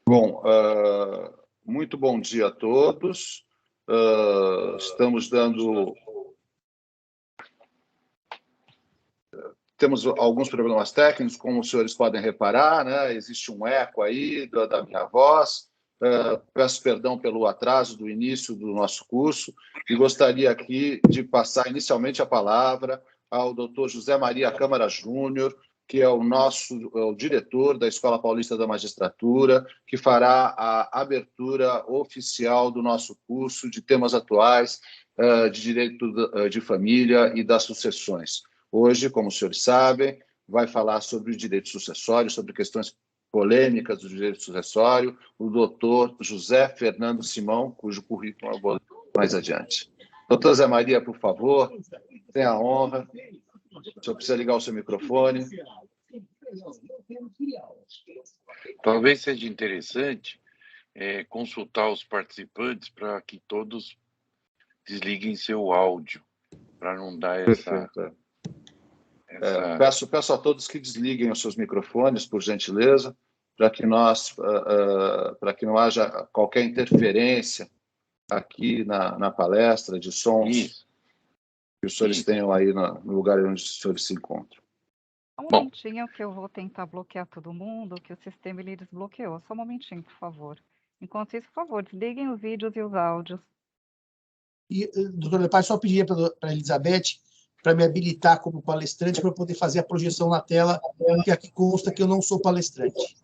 Bom, muito bom dia a todos. Temos alguns problemas técnicos, como os senhores podem reparar, né? Existe um eco aí da minha voz. Peço perdão pelo atraso do início do nosso curso e gostaria aqui de passar inicialmente a palavra ao Dr. José Maria Câmara Júnior, que é o diretor da Escola Paulista da Magistratura, que fará a abertura oficial do nosso curso de temas atuais de direito de família e das sucessões. Hoje, como os senhores sabem, vai falar sobre o direito sucessório, sobre questões polêmicas do direito sucessório, o doutor José Fernando Simão, cujo currículo eu vou mais adiante. Doutor Zé Maria, por favor, tenha a honra. O senhor precisa ligar o seu microfone. Talvez seja interessante consultar os participantes para que todos desliguem seu áudio, para não dar essa... Peço a todos que desliguem os seus microfones, por gentileza, para que não haja qualquer interferência aqui na palestra de sons que os senhores tenham aí no lugar onde os senhores se encontram. Só um momentinho que eu vou tentar bloquear todo mundo, que o sistema ele desbloqueou. Só um momentinho, por favor. Enquanto isso, por favor, desliguem os vídeos e os áudios. E, doutor Lepage, só pedia para a Elizabeth para me habilitar como palestrante para poder fazer a projeção na tela, porque aqui consta que eu não sou palestrante.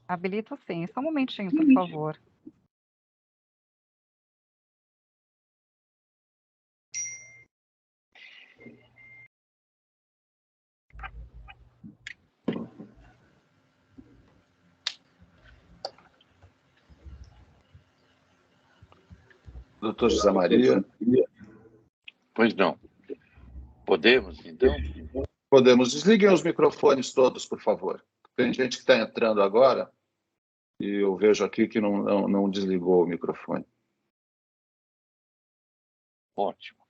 Habilito sim. Só um momentinho, por favor. Doutor José Maria. Pois não. Podemos, então? Podemos. Desliguem os microfones todos, por favor. Tem gente que está entrando agora e eu vejo aqui que não desligou o microfone. Ótimo.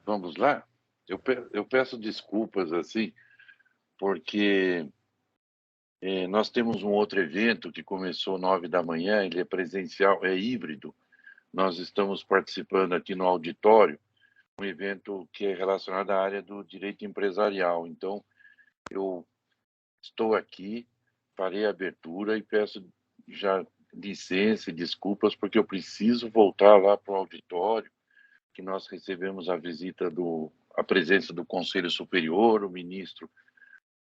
Vamos lá? Eu peço desculpas, assim, porque nós temos um outro evento que começou às 9 da manhã, ele é presencial, é híbrido. Nós estamos participando aqui no auditório, um evento que é relacionado à área do direito empresarial. Então, eu estou aqui, farei a abertura e peço já licença e desculpas, porque eu preciso voltar lá para o auditório, que nós recebemos a presença do Conselho Superior, o ministro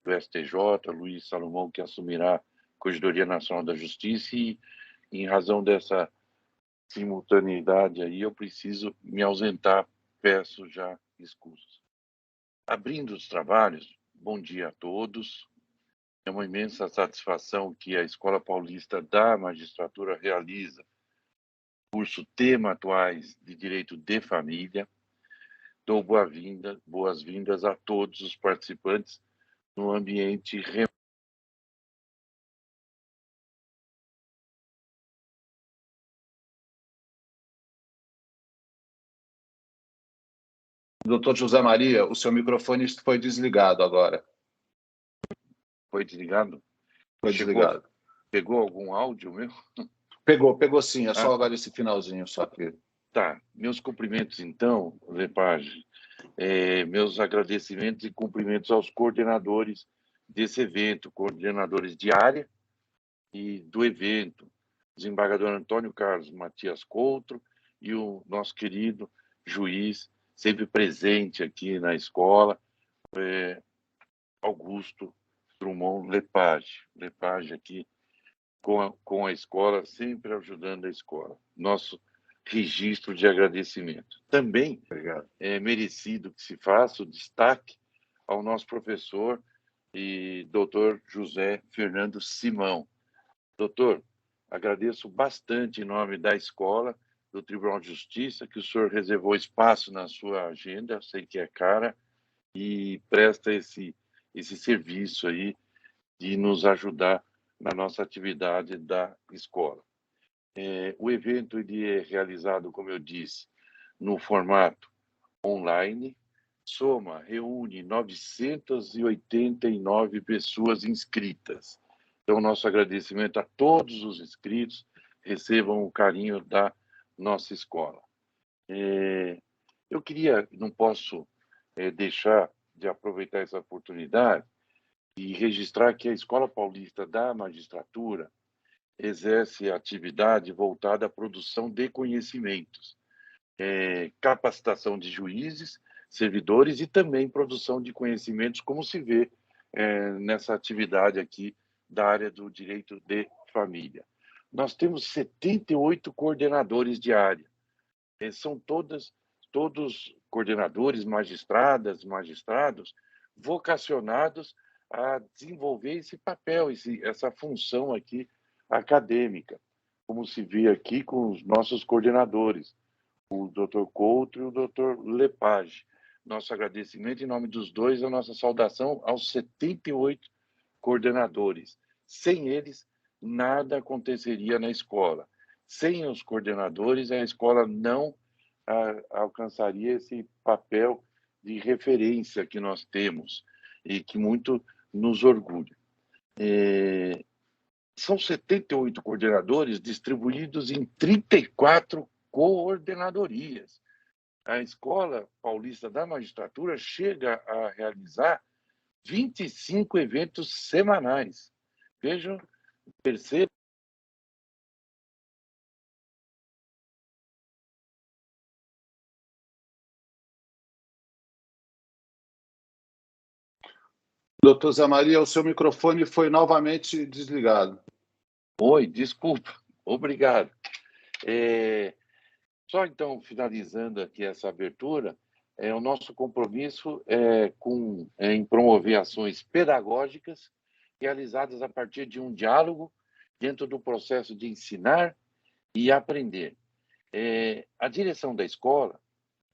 do STJ, Luiz Salomão, que assumirá a Corregedoria Nacional da Justiça, e em razão dessa simultaneidade aí, eu preciso me ausentar, peço já excusas. Abrindo os trabalhos, bom dia a todos. É uma imensa satisfação que a Escola Paulista da Magistratura realiza o curso Tema Atuais de Direito de Família. Dou boas-vindas a todos os participantes no ambiente remoto. Doutor José Maria, o seu microfone foi desligado agora. Foi desligado? Foi desligado. Pegou algum áudio meu? Pegou sim, é só agora esse finalzinho só que... Tá, meus cumprimentos então, Lepage, meus agradecimentos e cumprimentos aos coordenadores desse evento, coordenadores de área e do evento, desembargador Antônio Carlos Matias Coutro e o nosso querido juiz, sempre presente aqui na escola, Augusto Drummond Lepage. Lepage aqui com a escola, sempre ajudando a escola. Nosso registro de agradecimento. Também é merecido que se faça o destaque ao nosso professor e doutor José Fernando Simão. Doutor, agradeço bastante em nome da escola, do Tribunal de Justiça, que o senhor reservou espaço na sua agenda, sei que é cara, e presta esse serviço aí de nos ajudar na nossa atividade da escola. O evento ele é realizado, como eu disse, no formato online, reúne 989 pessoas inscritas. Então, nosso agradecimento a todos os inscritos, recebam o carinho da nossa escola. Eu queria, não posso deixar de aproveitar essa oportunidade e registrar que a Escola Paulista da Magistratura exerce atividade voltada à produção de conhecimentos, capacitação de juízes, servidores e também produção de conhecimentos, como se vê nessa atividade aqui da área do direito de família. Nós temos 78 coordenadores de área. São todos coordenadores, magistradas, magistrados, vocacionados a desenvolver esse papel, essa função aqui acadêmica, como se vê aqui com os nossos coordenadores, o Dr. Couto e o Dr. Lepage. Nosso agradecimento em nome dos dois, a nossa saudação aos 78 coordenadores. Sem eles, nada aconteceria na escola. Sem os coordenadores, a escola não alcançaria esse papel de referência que nós temos e que muito nos orgulha. São 78 coordenadores distribuídos em 34 coordenadorias. A Escola Paulista da Magistratura chega a realizar 25 eventos semanais. Vejam, percebam. Doutor Zé Maria, o seu microfone foi novamente desligado. Oi, desculpa. Obrigado. Só então, finalizando aqui essa abertura, o nosso compromisso em promover ações pedagógicas realizadas a partir de um diálogo dentro do processo de ensinar e aprender. A direção da escola,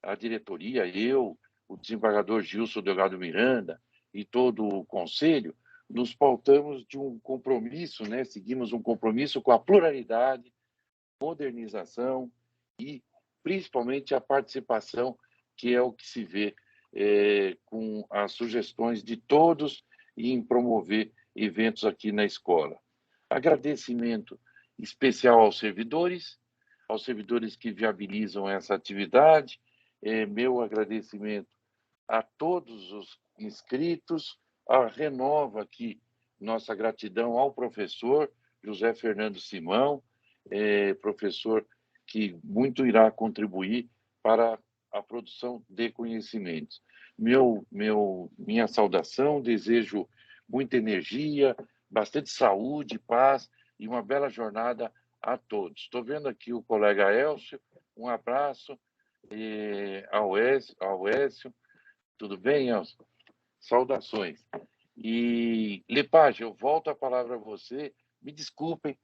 a diretoria, eu, o desembargador Gilson Delgado Miranda e todo o conselho, nos pautamos de um compromisso, seguimos um compromisso com a pluralidade, modernização e, principalmente, a participação, que é o que se vê com as sugestões de todos e em promover eventos aqui na escola. Agradecimento especial aos servidores que viabilizam essa atividade, meu agradecimento a todos os inscritos, renova aqui nossa gratidão ao professor José Fernando Simão, professor que muito irá contribuir para a produção de conhecimentos. Minha saudação, desejo muita energia, bastante saúde, paz e uma bela jornada a todos. Estou vendo aqui o colega Elcio, um abraço ao Écio. Tudo bem, Elcio? Saudações. E, Lepage, eu volto a palavra a você. Me desculpem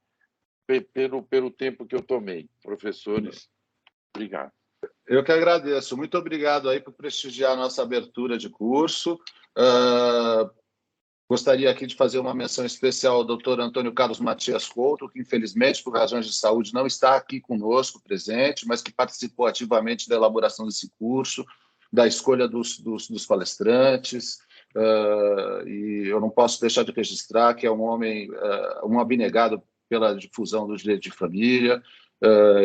pelo tempo que eu tomei. Professores, obrigado. Eu que agradeço. Muito obrigado aí por prestigiar a nossa abertura de curso. Gostaria aqui de fazer uma menção especial ao doutor Antônio Carlos Matias Couto, que infelizmente, por razões de saúde, não está aqui conosco presente, mas que participou ativamente da elaboração desse curso, da escolha dos palestrantes, e eu não posso deixar de registrar que é um homem, um abnegado pela difusão dos direitos de família,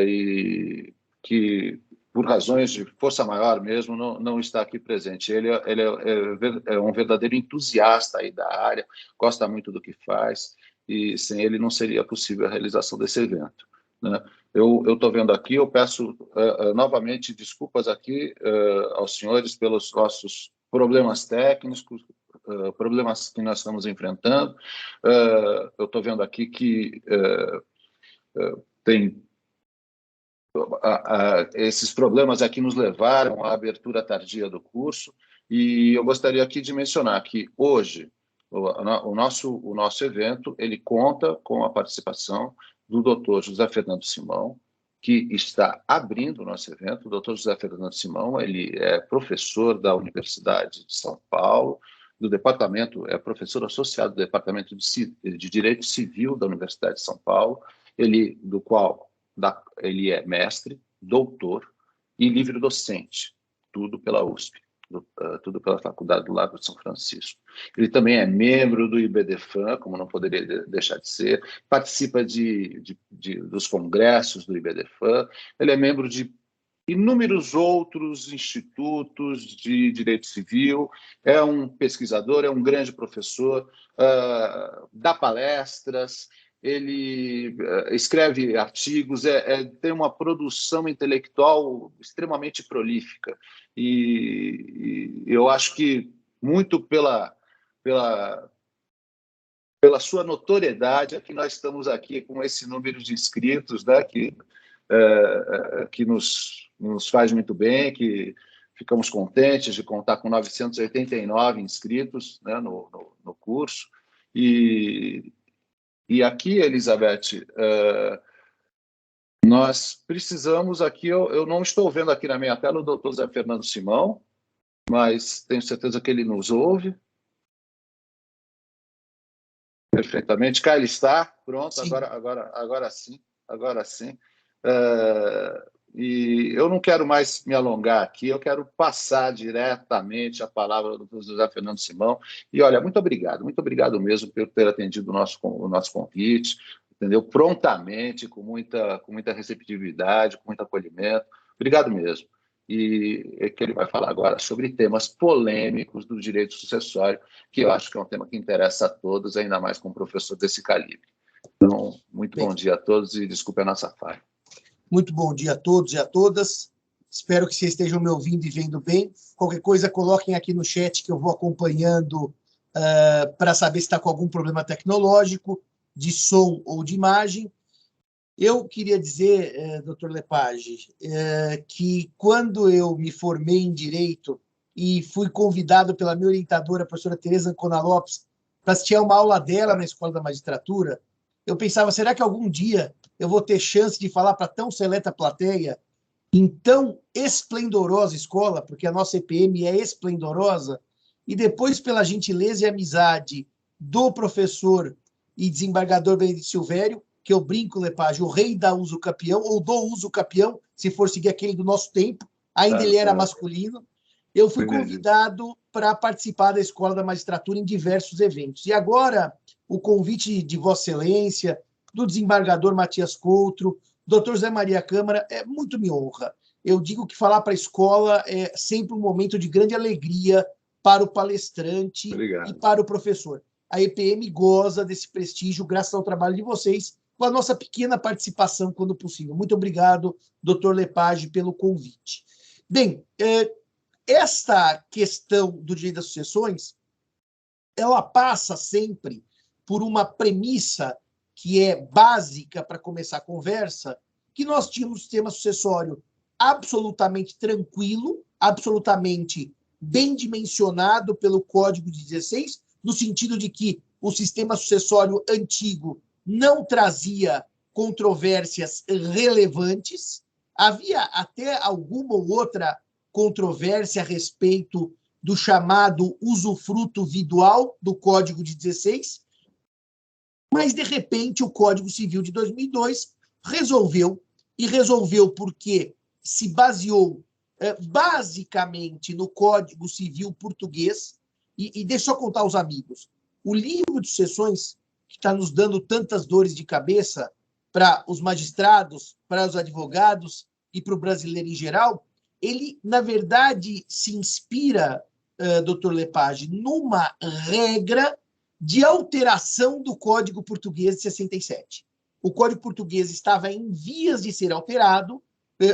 e que, por razões de força maior mesmo, não está aqui presente. Ele é um verdadeiro entusiasta aí da área, gosta muito do que faz, e sem ele não seria possível a realização desse evento, né? Eu estou vendo aqui, eu peço novamente desculpas aqui aos senhores pelos nossos problemas técnicos, problemas que nós estamos enfrentando. Eu estou vendo aqui que tem esses problemas aqui nos levaram à abertura tardia do curso, e eu gostaria aqui de mencionar que hoje o nosso evento ele conta com a participação do Dr. José Fernando Simão, que está abrindo o nosso evento. O Dr. José Fernando Simão, ele é professor da Universidade de São Paulo, é professor associado do Departamento de Direito Civil da Universidade de São Paulo, ele é mestre, doutor e livre-docente, tudo pela USP. tudo pela Faculdade do Lago de São Francisco. Ele também é membro do IBDFAN, como não poderia deixar de ser, participa dos congressos do IBDFAN, ele é membro de inúmeros outros institutos de direito civil, é um pesquisador, é um grande professor, dá palestras, ele escreve artigos, tem uma produção intelectual extremamente prolífica. E eu acho que muito pela sua notoriedade é que nós estamos aqui com esse número de inscritos, né, que nos faz muito bem, que ficamos contentes de contar com 989 inscritos, né, no curso. E aqui, Elizabeth, nós precisamos aqui, eu não estou vendo aqui na minha tela o doutor Zé Fernando Simão, mas tenho certeza que ele nos ouve perfeitamente. Cá ele está, pronto, sim. Agora sim. E eu não quero mais me alongar aqui, eu quero passar diretamente a palavra ao doutor José Fernando Simão. E, olha, muito obrigado mesmo por ter atendido o nosso convite, entendeu? Prontamente, com muita receptividade, com muito acolhimento. Obrigado mesmo. E é que ele vai falar agora sobre temas polêmicos do direito sucessório, que eu acho que é um tema que interessa a todos, ainda mais com um professor desse calibre. Então, muito bom dia a todos e desculpe a nossa falha. Muito bom dia a todos e a todas. Espero que vocês estejam me ouvindo e vendo bem. Qualquer coisa, coloquem aqui no chat que eu vou acompanhando para saber se está com algum problema tecnológico, de som ou de imagem. Eu queria dizer, doutor Lepage, que quando eu me formei em Direito e fui convidado pela minha orientadora, a professora Tereza Ancona Lopes, para assistir a uma aula dela na Escola da Magistratura, eu pensava, será que algum dia eu vou ter chance de falar para tão seleta plateia, em tão esplendorosa escola, porque a nossa EPM é esplendorosa, e depois, pela gentileza e amizade do professor e desembargador Benedito Silvério, que eu brinco, Lepage, o rei da uso capião, ou do uso capião, se for seguir aquele do nosso tempo, ainda ele era masculino, eu fui convidado para participar da Escola da Magistratura em diversos eventos. E agora, o convite de Vossa Excelência, do desembargador Matias Coutro, doutor Zé Maria Câmara, muito me honra. Eu digo que falar para a escola é sempre um momento de grande alegria para o palestrante e para o professor. A EPM goza desse prestígio graças ao trabalho de vocês, com a nossa pequena participação quando possível. Muito obrigado, doutor Lepage, pelo convite. Bem, esta questão do direito das sucessões, ela passa sempre por uma premissa que é básica para começar a conversa, que nós tínhamos um sistema sucessório absolutamente tranquilo, absolutamente bem dimensionado pelo Código de 16, no sentido de que o sistema sucessório antigo não trazia controvérsias relevantes, havia até alguma ou outra controvérsia a respeito do chamado usufruto vidual do Código de 16, mas, de repente, o Código Civil de 2002 resolveu porque se baseou basicamente no Código Civil português, e deixa eu contar aos amigos, o livro de sucessões, que está nos dando tantas dores de cabeça para os magistrados, para os advogados e para o brasileiro em geral, ele, na verdade, se inspira, doutor Lepage, numa regra de alteração do Código Português de 67. O Código Português estava em vias de ser alterado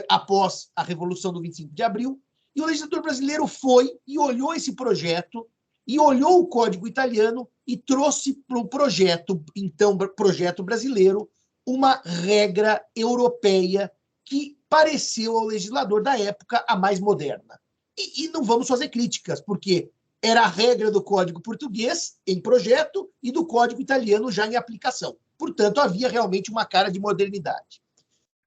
após a Revolução do 25 de Abril, e o legislador brasileiro foi e olhou esse projeto, e olhou o Código italiano e trouxe para o projeto, então, projeto brasileiro, uma regra europeia que pareceu ao legislador da época a mais moderna. E não vamos fazer críticas, porque era a regra do Código Português em projeto e do Código Italiano já em aplicação. Portanto, havia realmente uma cara de modernidade.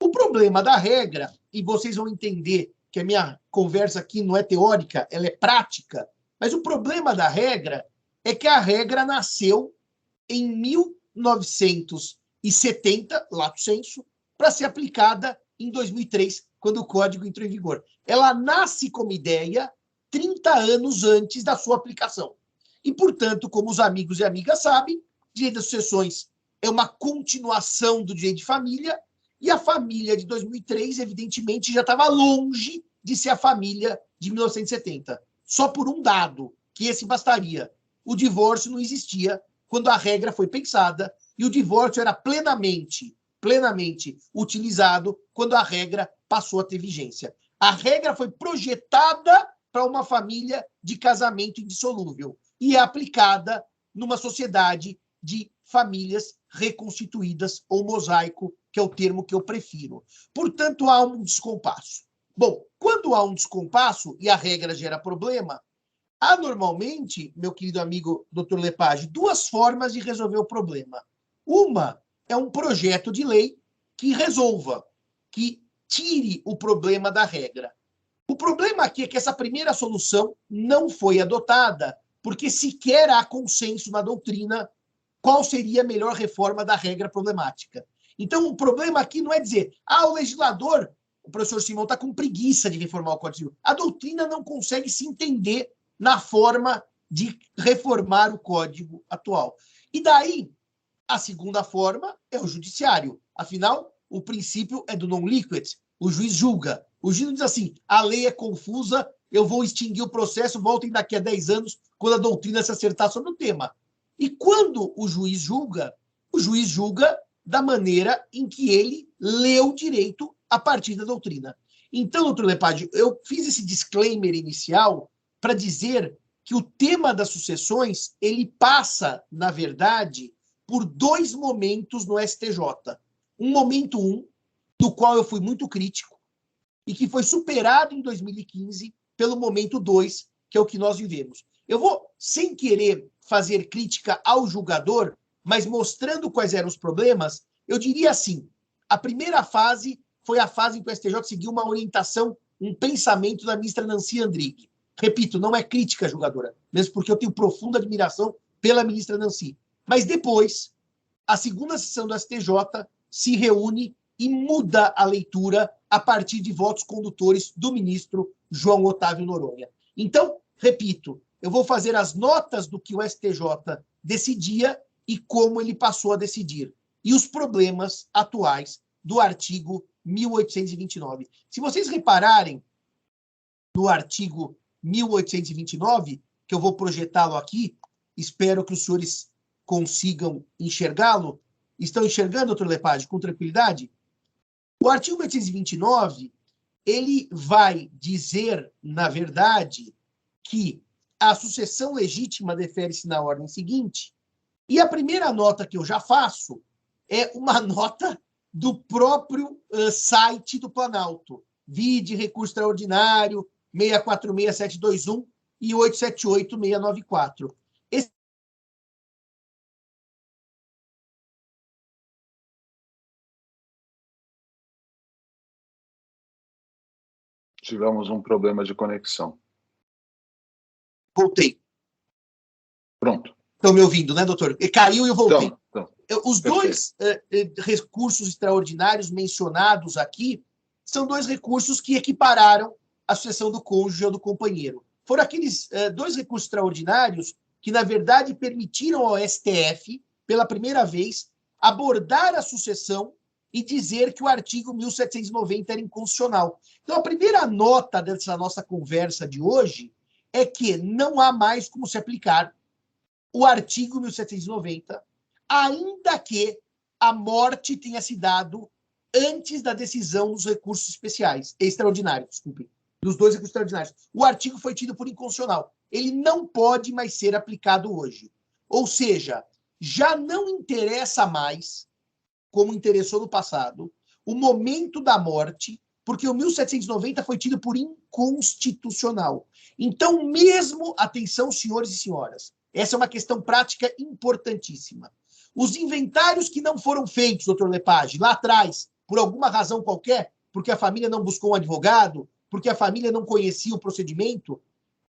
O problema da regra, e vocês vão entender que a minha conversa aqui não é teórica, ela é prática, mas o problema da regra é que a regra nasceu em 1970, lato sensu, para ser aplicada em 2003, quando o Código entrou em vigor. Ela nasce como ideia, 30 anos antes da sua aplicação. E, portanto, como os amigos e amigas sabem, direito das sucessões é uma continuação do direito de família, e a família de 2003, evidentemente, já estava longe de ser a família de 1970. Só por um dado, que esse bastaria. O divórcio não existia quando a regra foi pensada, e o divórcio era plenamente utilizado quando a regra passou a ter vigência. A regra foi projetada para uma família de casamento indissolúvel e é aplicada numa sociedade de famílias reconstituídas, ou mosaico, que é o termo que eu prefiro. Portanto, há um descompasso. Bom, quando há um descompasso e a regra gera problema, há normalmente, meu querido amigo Dr. Lepage, duas formas de resolver o problema. Uma é um projeto de lei que resolva, que tire o problema da regra. O problema aqui é que essa primeira solução não foi adotada, porque sequer há consenso na doutrina qual seria a melhor reforma da regra problemática. Então, o problema aqui não é dizer, o legislador, o professor Simão está com preguiça de reformar o Código Civil. A doutrina não consegue se entender na forma de reformar o Código atual. E daí, a segunda forma é o judiciário. Afinal, o princípio é do non liquid. O juiz julga. O juiz diz assim, a lei é confusa, eu vou extinguir o processo, voltem daqui a 10 anos, quando a doutrina se acertar sobre o tema. E quando o juiz julga da maneira em que ele lê o direito a partir da doutrina. Então, doutor Lepage, eu fiz esse disclaimer inicial para dizer que o tema das sucessões, ele passa, na verdade, por dois momentos no STJ. Um momento do qual eu fui muito crítico, e que foi superado em 2015 pelo momento 2, que é o que nós vivemos. Eu vou, sem querer fazer crítica ao julgador, mas mostrando quais eram os problemas, eu diria assim, a primeira fase foi a fase em que o STJ seguiu uma orientação, um pensamento da ministra Nancy Andrighi. Repito, não é crítica, julgadora, mesmo porque eu tenho profunda admiração pela ministra Nancy. Mas depois, a segunda sessão do STJ se reúne e muda a leitura a partir de votos condutores do ministro João Otávio Noronha. Então, repito, eu vou fazer as notas do que o STJ decidia e como ele passou a decidir. E os problemas atuais do artigo 1829. Se vocês repararem no artigo 1829, que eu vou projetá-lo aqui, espero que os senhores consigam enxergá-lo. Estão enxergando, doutor Lepage, com tranquilidade? O artigo 1829, ele vai dizer, na verdade, que a sucessão legítima defere-se na ordem seguinte, e a primeira nota que eu já faço é uma nota do próprio site do Planalto. Vide recurso extraordinário 646721 e 878694. Tivemos um problema de conexão. Voltei. Pronto. Estão me ouvindo, né, doutor? Caiu e eu voltei. Então, os dois recursos extraordinários mencionados aqui são dois recursos que equipararam a sucessão do cônjuge ou do companheiro. Foram aqueles dois recursos extraordinários que, na verdade, permitiram ao STF, pela primeira vez, abordar a sucessão e dizer que o artigo 1790 era inconstitucional. Então, a primeira nota dessa nossa conversa de hoje é que não há mais como se aplicar o artigo 1790, ainda que a morte tenha se dado antes da decisão dos recursos especiais, extraordinários, desculpe, dos dois recursos extraordinários. O artigo foi tido por inconstitucional. Ele não pode mais ser aplicado hoje. Ou seja, já não interessa mais, como interessou no passado, o momento da morte, porque o 1790 foi tido por inconstitucional. Então, mesmo, atenção, senhores e senhoras, essa é uma questão prática importantíssima. Os inventários que não foram feitos, doutor Lepage, lá atrás, por alguma razão qualquer, porque a família não buscou um advogado, porque a família não conhecia o procedimento,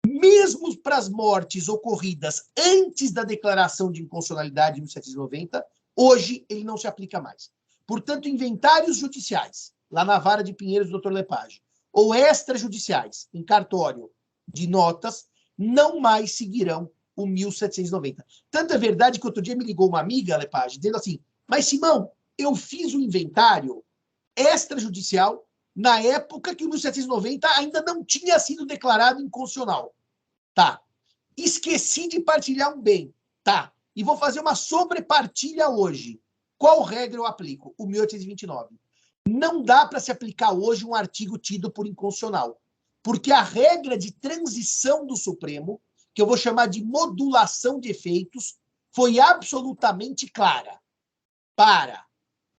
mesmo para as mortes ocorridas antes da declaração de inconstitucionalidade de 1790, hoje ele não se aplica mais. Portanto, inventários judiciais, lá na Vara de Pinheiros do Dr. Lepage, ou extrajudiciais, em cartório, de notas não mais seguirão o 1790. Tanto é verdade que outro dia me ligou uma amiga, Lepage, dizendo assim, mas Simão, eu fiz um inventário extrajudicial na época que o 1790 ainda não tinha sido declarado inconstitucional. Tá. Esqueci de partilhar um bem. Tá. E vou fazer uma sobrepartilha hoje. Qual regra eu aplico? O 1829. Não dá para se aplicar hoje um artigo tido por inconstitucional, porque a regra de transição do Supremo, que eu vou chamar de modulação de efeitos, foi absolutamente clara. Para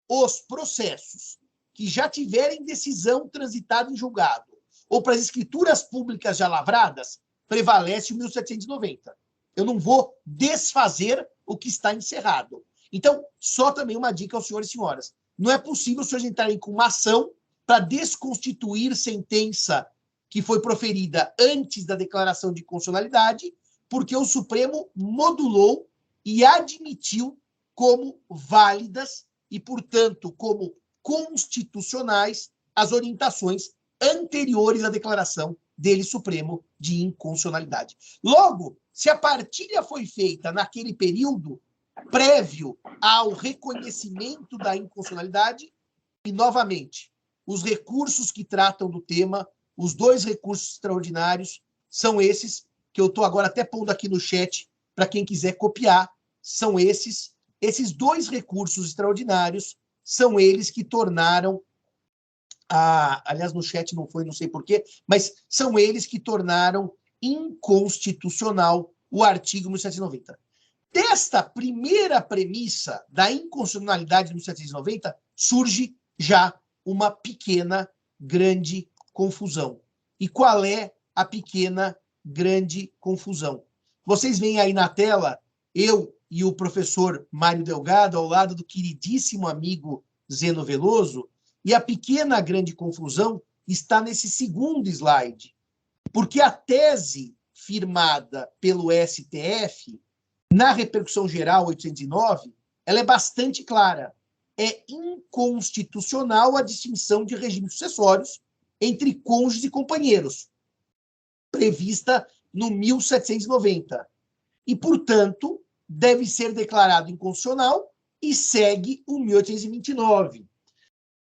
os processos que já tiverem decisão transitada em julgado, ou para as escrituras públicas já lavradas, prevalece o 1790. Eu não vou desfazer o que está encerrado. Então, só também uma dica aos senhores e senhoras. Não é possível os senhores entrarem com uma ação para desconstituir sentença que foi proferida antes da declaração de constitucionalidade, porque o Supremo modulou e admitiu como válidas e, portanto, como constitucionais as orientações anteriores à declaração dele Supremo de inconstitucionalidade. Logo, se a partilha foi feita naquele período prévio ao reconhecimento da inconstitucionalidade, e, novamente, os recursos que tratam do tema, os dois recursos extraordinários, são esses, que eu estou agora até pondo aqui no chat, para quem quiser copiar, são esses dois recursos extraordinários, são eles que tornaram, aliás, no chat não foi, não sei porquê, mas são eles que tornaram inconstitucional o artigo 1790. Desta primeira premissa da inconstitucionalidade do 1790, surge já uma pequena, grande confusão. E qual é a pequena, grande confusão? Vocês veem aí na tela, eu e o professor Mário Delgado, ao lado do queridíssimo amigo Zeno Veloso, e a pequena, grande confusão está nesse segundo slide. Porque a tese firmada pelo STF, na repercussão geral 809, ela é bastante clara. É inconstitucional a distinção de regimes sucessórios entre cônjuges e companheiros, prevista no 1790. E, portanto, deve ser declarado inconstitucional e segue o 1829.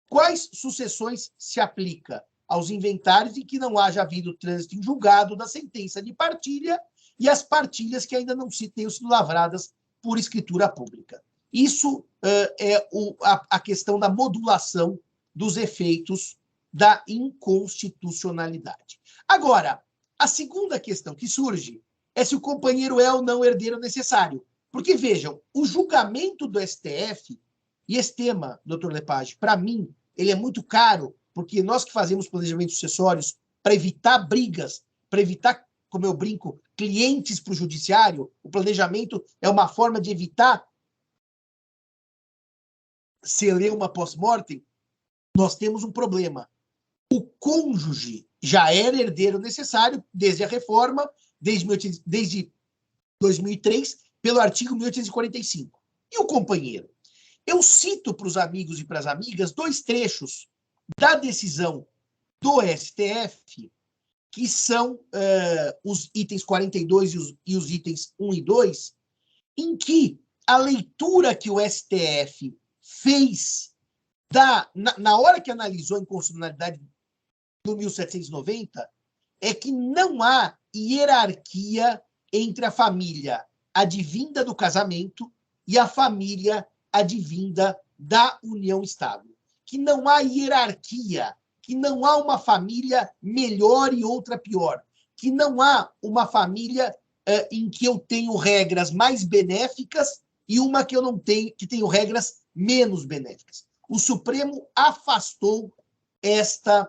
Quais sucessões se aplica? Aos inventários em que não haja havido trânsito em julgado da sentença de partilha e as partilhas que ainda não tenham sido lavradas por escritura pública. Isso é a questão da modulação dos efeitos da inconstitucionalidade. Agora, a segunda questão que surge é se o companheiro é ou não herdeiro necessário. Porque, vejam, o julgamento do STF, e esse tema, doutor Lepage, para mim, ele é muito caro, porque nós que fazemos planejamentos sucessórios para evitar brigas, para evitar, como eu brinco, clientes para o judiciário, o planejamento é uma forma de evitar celeuma pós-mortem, nós temos um problema. O cônjuge já era herdeiro necessário desde a reforma, desde 2003, pelo artigo 1845. E o companheiro? Eu cito para os amigos e para as amigas dois trechos da decisão do STF, que são os itens 42 e os itens 1 e 2, em que a leitura que o STF fez na hora que analisou a inconstitucionalidade do 1790 é que não há hierarquia entre a família advinda do casamento e a família advinda da união estável. Que não há hierarquia, que não há uma família melhor e outra pior, que não há uma família em que eu tenho regras mais benéficas e uma que eu não tenho, que tenho regras menos benéficas. O Supremo afastou esta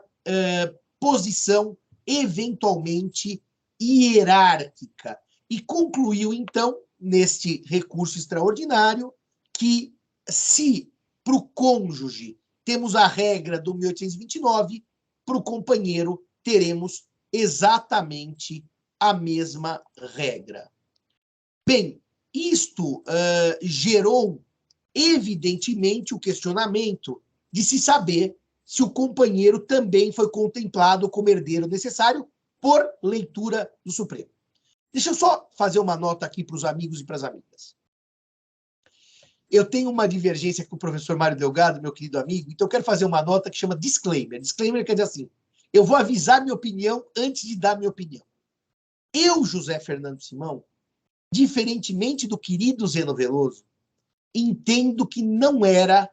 posição eventualmente hierárquica e concluiu, então, neste recurso extraordinário, que se para o cônjuge temos a regra do 1829, para o companheiro teremos exatamente a mesma regra. Bem, isto gerou, evidentemente, o questionamento de se saber se o companheiro também foi contemplado como herdeiro necessário por leitura do Supremo. Deixa eu só fazer uma nota aqui para os amigos e para as amigas. Eu tenho uma divergência com o professor Mário Delgado, meu querido amigo, então eu quero fazer uma nota que chama disclaimer. Disclaimer quer dizer assim, eu vou avisar minha opinião antes de dar minha opinião. Eu, José Fernando Simão, diferentemente do querido Zeno Veloso, entendo que não era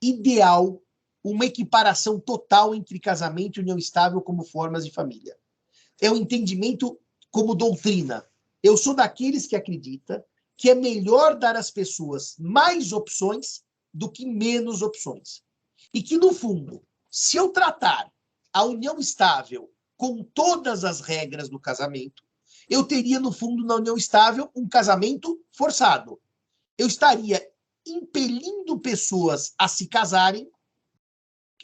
ideal uma equiparação total entre casamento e união estável como formas de família. É um entendimento como doutrina. Eu sou daqueles que acredita que é melhor dar às pessoas mais opções do que menos opções. E que, no fundo, se eu tratar a união estável com todas as regras do casamento, eu teria, no fundo, na união estável, um casamento forçado. Eu estaria impelindo pessoas a se casarem,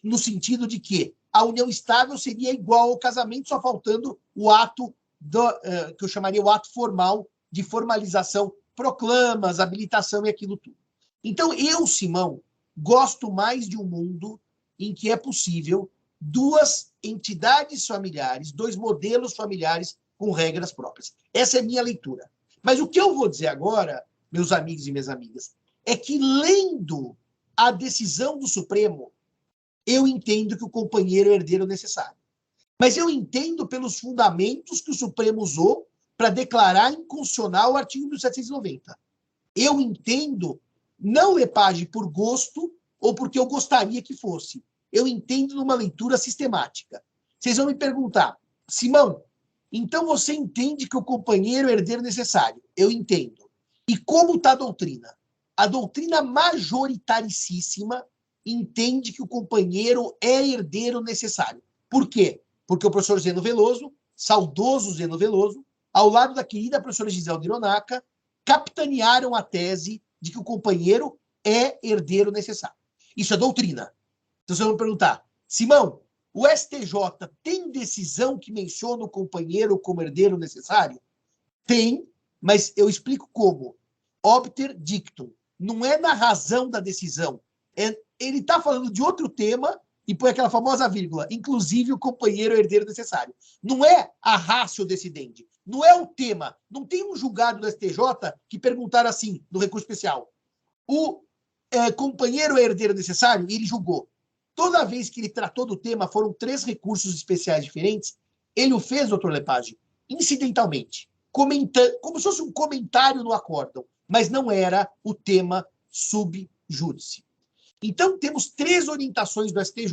no sentido de que a união estável seria igual ao casamento, só faltando o ato, que eu chamaria o ato formal, de formalização, proclamas, habilitação e aquilo tudo. Então, eu, Simão, gosto mais de um mundo em que é possível duas entidades familiares, dois modelos familiares com regras próprias. Essa é a minha leitura. Mas o que eu vou dizer agora, meus amigos e minhas amigas, é que, lendo a decisão do Supremo, eu entendo que o companheiro é o herdeiro necessário. Mas eu entendo pelos fundamentos que o Supremo usou para declarar inconstitucional o artigo 1790. Eu entendo, não, Lepage, por gosto ou porque eu gostaria que fosse. Eu entendo numa leitura sistemática. Vocês vão me perguntar, Simão, então você entende que o companheiro é o herdeiro necessário? Eu entendo. E como está a doutrina? A doutrina majoritaricíssima entende que o companheiro é herdeiro necessário. Por quê? Porque o professor Zeno Veloso, saudoso Zeno Veloso, ao lado da querida professora Gisele Hironaca, capitanearam a tese de que o companheiro é herdeiro necessário. Isso é doutrina. Então vocês vão me perguntar, Simão, o STJ tem decisão que menciona o companheiro como herdeiro necessário? Tem, mas eu explico como. Obter dictum. Não é na razão da decisão. Ele está falando de outro tema e põe aquela famosa vírgula, inclusive o companheiro é herdeiro necessário. Não é a ratio decidendi. Não é o tema. Não tem um julgado do STJ que perguntaram assim, no recurso especial. O companheiro é herdeiro necessário? E ele julgou. Toda vez que ele tratou do tema, foram 3 recursos especiais diferentes, ele o fez, doutor Lepage, incidentalmente, comentando, como se fosse um comentário no acórdão, mas não era o tema sub júdice. Então, temos 3 orientações do STJ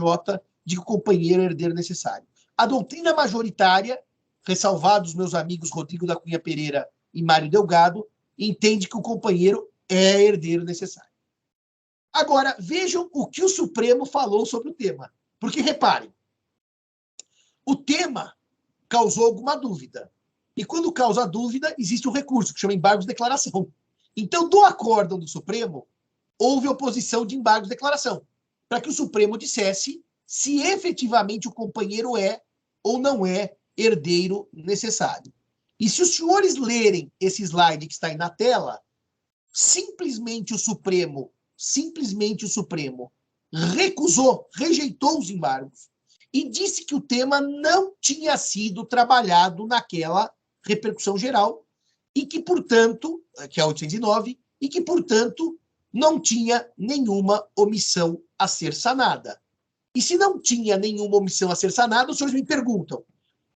de que o companheiro é herdeiro necessário. A doutrina majoritária, ressalvados meus amigos Rodrigo da Cunha Pereira e Mário Delgado, entende que o companheiro é herdeiro necessário. Agora, vejam o que o Supremo falou sobre o tema. Porque, reparem, o tema causou alguma dúvida. E quando causa dúvida, existe um recurso que chama embargo de declaração. Então, do acórdão do Supremo, houve oposição de embargo de declaração, para que o Supremo dissesse se efetivamente o companheiro é ou não é herdeiro necessário. E se os senhores lerem esse slide que está aí na tela, simplesmente o Supremo recusou, rejeitou os embargos e disse que o tema não tinha sido trabalhado naquela repercussão geral e que, portanto, que é a 809, e que, portanto, não tinha nenhuma omissão a ser sanada. E se não tinha nenhuma omissão a ser sanada, os senhores me perguntam,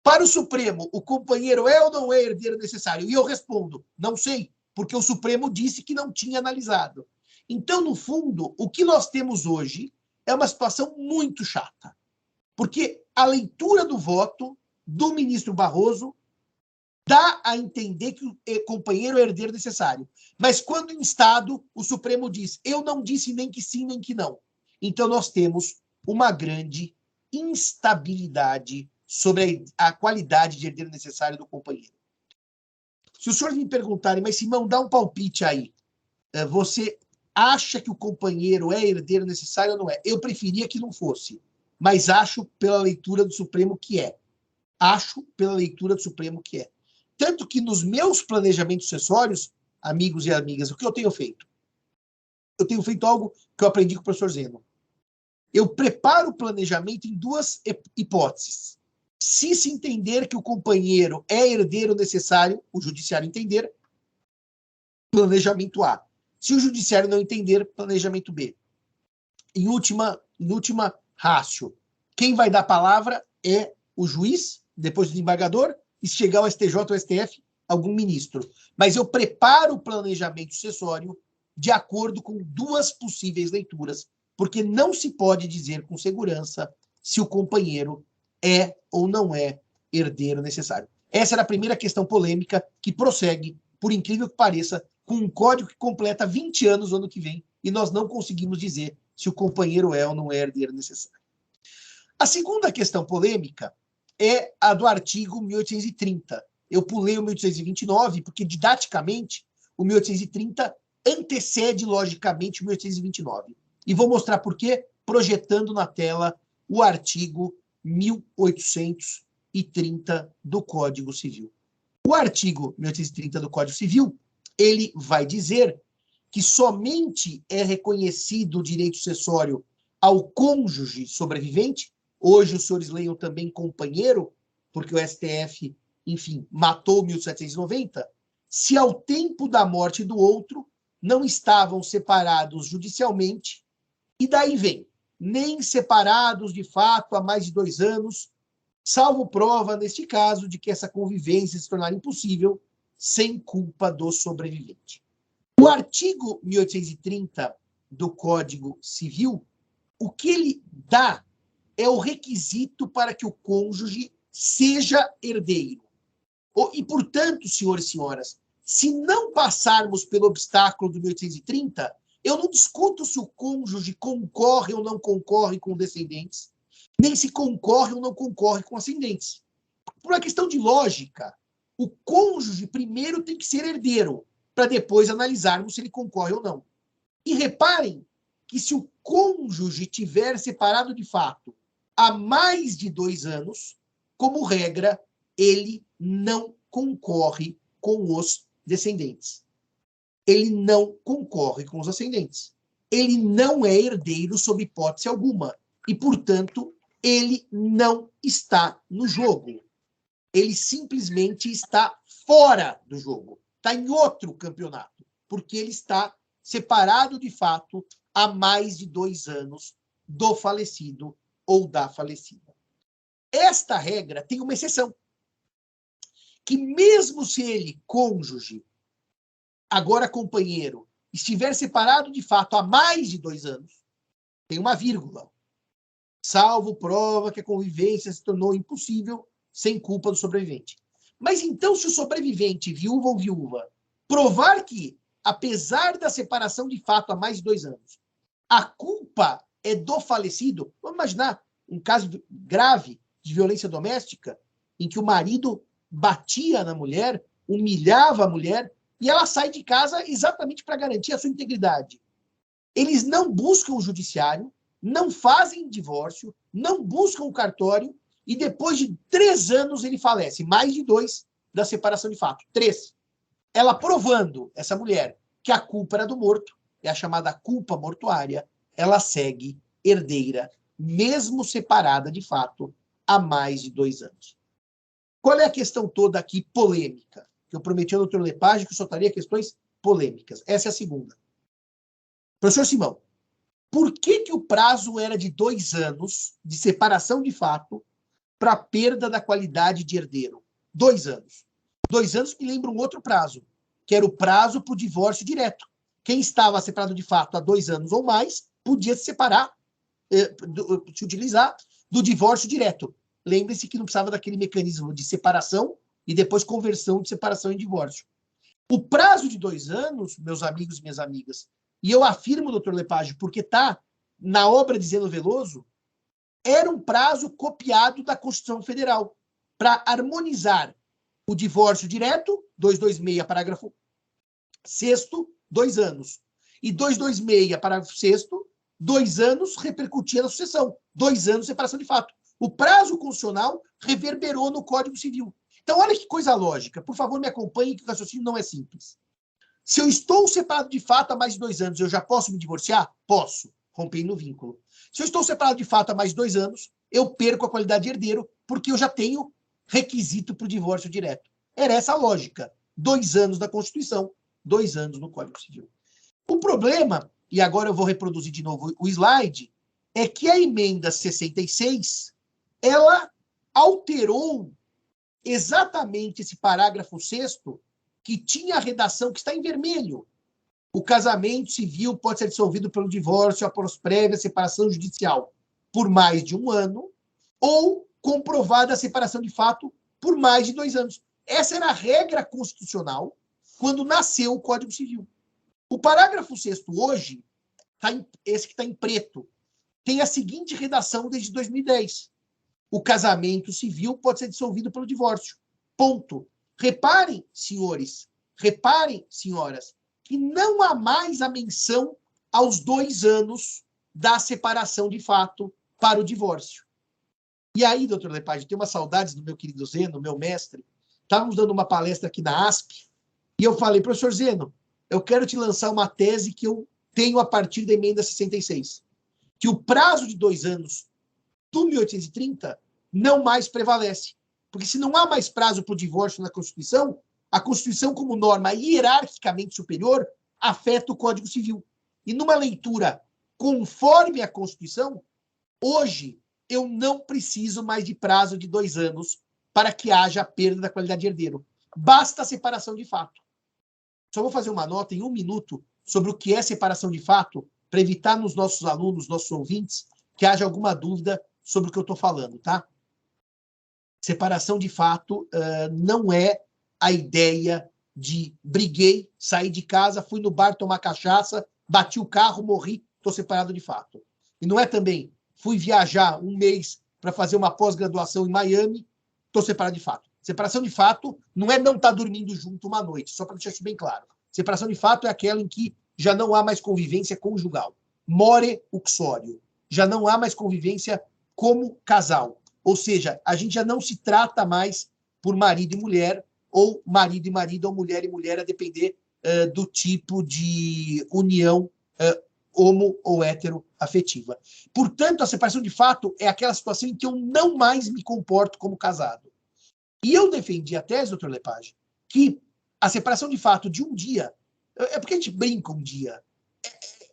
para o Supremo, o companheiro é ou não é herdeiro necessário? E eu respondo, não sei, porque o Supremo disse que não tinha analisado. Então, no fundo, o que nós temos hoje é uma situação muito chata. Porque a leitura do voto do ministro Barroso dá a entender que o companheiro é herdeiro necessário. Mas quando instado, o Supremo diz, eu não disse nem que sim, nem que não. Então, nós temos uma grande instabilidade sobre a qualidade de herdeiro necessário do companheiro. Se os senhores me perguntarem, mas Simão, dá um palpite aí. Você acha que o companheiro é herdeiro necessário ou não é? Eu preferia que não fosse, mas acho pela leitura do Supremo que é. Acho pela leitura do Supremo que é. Tanto que nos meus planejamentos sucessórios, amigos e amigas, o que eu tenho feito? Eu tenho feito algo que eu aprendi com o professor Zeno. Eu preparo o planejamento em 2 hipóteses. Se entender que o companheiro é herdeiro necessário, o judiciário entender, planejamento A. Se o judiciário não entender, planejamento B. Em última rácio, quem vai dar a palavra é o juiz, depois do desembargador, e se chegar ao STJ ou STF, algum ministro. Mas eu preparo o planejamento sucessório de acordo com duas possíveis leituras, porque não se pode dizer com segurança se o companheiro é ou não é herdeiro necessário. Essa era a primeira questão polêmica que prossegue, por incrível que pareça, com um código que completa 20 anos no ano que vem, e nós não conseguimos dizer se o companheiro é ou não é herdeiro necessário. A segunda questão polêmica é a do artigo 1830. Eu pulei o 1829 porque, didaticamente, o 1830 antecede, logicamente, o 1829. E vou mostrar por quê, projetando na tela o artigo 1830 do Código Civil. O artigo 1830 do Código Civil, ele vai dizer que somente é reconhecido o direito sucessório ao cônjuge sobrevivente. Hoje os senhores leiam também companheiro, porque o STF, enfim, matou 1790, se ao tempo da morte do outro não estavam separados judicialmente, e daí vem, nem separados de fato há mais de 2 anos, salvo prova, neste caso, de que essa convivência se tornar impossível sem culpa do sobrevivente. O artigo 1830 do Código Civil, o que ele dá é o requisito para que o cônjuge seja herdeiro. E, portanto, senhores e senhoras, se não passarmos pelo obstáculo do 1830, eu não discuto se o cônjuge concorre ou não concorre com descendentes, nem se concorre ou não concorre com ascendentes. Por uma questão de lógica, o cônjuge primeiro tem que ser herdeiro, para depois analisarmos se ele concorre ou não. E reparem que se o cônjuge tiver separado de fato há mais de 2 anos, como regra, ele não concorre com os descendentes. Ele não concorre com os ascendentes. Ele não é herdeiro sob hipótese alguma. E, portanto, ele não está no jogo. Ele simplesmente está fora do jogo. Está em outro campeonato. Porque ele está separado, de fato, há mais de 2 anos do falecido ou da falecida. Esta regra tem uma exceção. Que mesmo se ele, cônjuge, agora companheiro, estiver separado de fato há mais de 2 anos, tem uma vírgula, salvo prova que a convivência se tornou impossível sem culpa do sobrevivente. Mas então, se o sobrevivente, viúva ou viúva, provar que, apesar da separação de fato há mais de 2 anos, a culpa é do falecido, vamos imaginar um caso grave de violência doméstica, em que o marido batia na mulher, humilhava a mulher, e ela sai de casa exatamente para garantir a sua integridade. Eles não buscam o judiciário, não fazem divórcio, não buscam o cartório, e depois de 3 anos ele falece, mais de 2 da separação de fato. 3. Ela provando, essa mulher, que a culpa era do morto, é a chamada culpa mortuária, ela segue herdeira, mesmo separada de fato, há mais de 2 anos. Qual é a questão toda aqui polêmica? Que eu prometi ao Dr. Lepage que eu soltaria questões polêmicas. Essa é a segunda. Professor Simão, por que o prazo era de 2 anos de separação de fato para a perda da qualidade de herdeiro? 2 anos. 2 anos me lembra um outro prazo, que era o prazo para o divórcio direto. Quem estava separado de fato há 2 anos ou mais podia se separar, se utilizar do divórcio direto. Lembre-se que não precisava daquele mecanismo de separação e depois conversão de separação em divórcio. O prazo de 2 anos, meus amigos e minhas amigas, e eu afirmo, doutor Lepage, porque está na obra de Zeno Veloso, era um prazo copiado da Constituição Federal para harmonizar o divórcio direto, 226, parágrafo 6º, 2 anos. E 226, parágrafo 6º, 2 anos repercutia na sucessão. 2 anos de separação de fato. O prazo constitucional reverberou no Código Civil. Então, olha que coisa lógica. Por favor, me acompanhe, que o raciocínio não é simples. Se eu estou separado de fato há mais de 2 anos, eu já posso me divorciar? Posso. rompendo o vínculo. Se eu estou separado de fato há mais de 2 anos, eu perco a qualidade de herdeiro, porque eu já tenho requisito para o divórcio direto. Era essa a lógica. 2 anos da Constituição, 2 anos no Código Civil. O problema, e agora eu vou reproduzir de novo o slide, é que a emenda 66, ela alterou exatamente esse parágrafo 6º, que tinha a redação que está em vermelho. O casamento civil pode ser dissolvido pelo divórcio após prévia separação judicial por mais de 1 ano, ou comprovada a separação de fato por mais de 2 anos. Essa era a regra constitucional quando nasceu o Código Civil. O parágrafo 6º hoje, esse que está em preto, tem a seguinte redação desde 2010. O casamento civil pode ser dissolvido pelo divórcio. Ponto. Reparem, senhores, reparem, senhoras, que não há mais a menção aos 2 anos da separação de fato para o divórcio. E aí, doutor Lepage, eu tenho umas saudades do meu querido Zeno, meu mestre. Estávamos dando uma palestra aqui na ASP, e eu falei, professor Zeno, eu quero te lançar uma tese que eu tenho a partir da emenda 66, que o prazo de 2 anos do 1830 não mais prevalece. Porque se não há mais prazo para o divórcio na Constituição, a Constituição, como norma hierarquicamente superior, afeta o Código Civil. E numa leitura conforme a Constituição, hoje eu não preciso mais de prazo de 2 anos para que haja perda da qualidade de herdeiro. Basta a separação de fato. Só vou fazer uma nota em 1 minuto sobre o que é separação de fato, para evitar nos nossos alunos, nossos ouvintes, que haja alguma dúvida sobre o que eu estou falando, tá? Separação de fato não é a ideia de briguei, saí de casa, fui no bar tomar cachaça, bati o carro, morri, estou separado de fato. E não é também, fui viajar 1 mês para fazer uma pós-graduação em Miami, estou separado de fato. Separação de fato não é não estar dormindo junto uma noite, só para deixar isso bem claro. Separação de fato é aquela em que já não há mais convivência conjugal. More uxório. Já não há mais convivência como casal. Ou seja, a gente já não se trata mais por marido e mulher, ou marido e marido, ou mulher e mulher, a depender do tipo de união homo ou hétero afetiva. Portanto, a separação de fato é aquela situação em que eu não mais me comporto como casado. E eu defendi a tese, doutor Lepage, que a separação de fato de um dia, é porque a gente brinca um dia,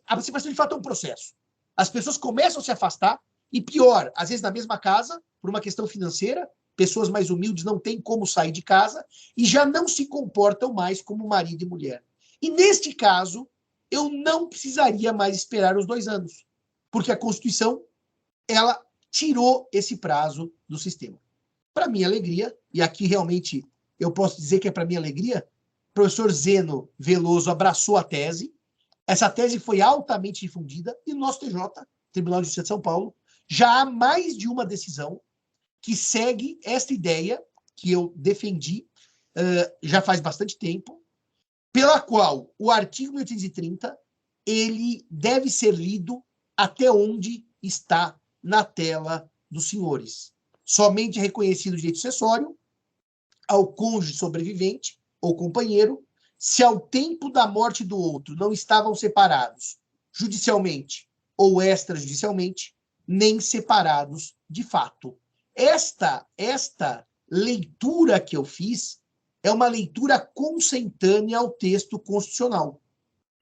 a separação de fato é um processo. As pessoas começam a se afastar, e pior, às vezes na mesma casa, por uma questão financeira, pessoas mais humildes não têm como sair de casa, e já não se comportam mais como marido e mulher. E neste caso, eu não precisaria mais esperar os 2 anos, porque a Constituição, ela tirou esse prazo do sistema. Para minha alegria, e aqui realmente eu posso dizer que é para minha alegria, o professor Zeno Veloso abraçou a tese. Essa tese foi altamente difundida e no nosso TJ, Tribunal de Justiça de São Paulo, já há mais de uma decisão que segue esta ideia que eu defendi já faz bastante tempo, pela qual o artigo 1830 ele deve ser lido até onde está na tela dos senhores. Somente é reconhecido o direito sucessório ao cônjuge sobrevivente ou companheiro, se ao tempo da morte do outro não estavam separados judicialmente ou extrajudicialmente, nem separados de fato. Esta leitura que eu fiz é uma leitura consentânea ao texto constitucional.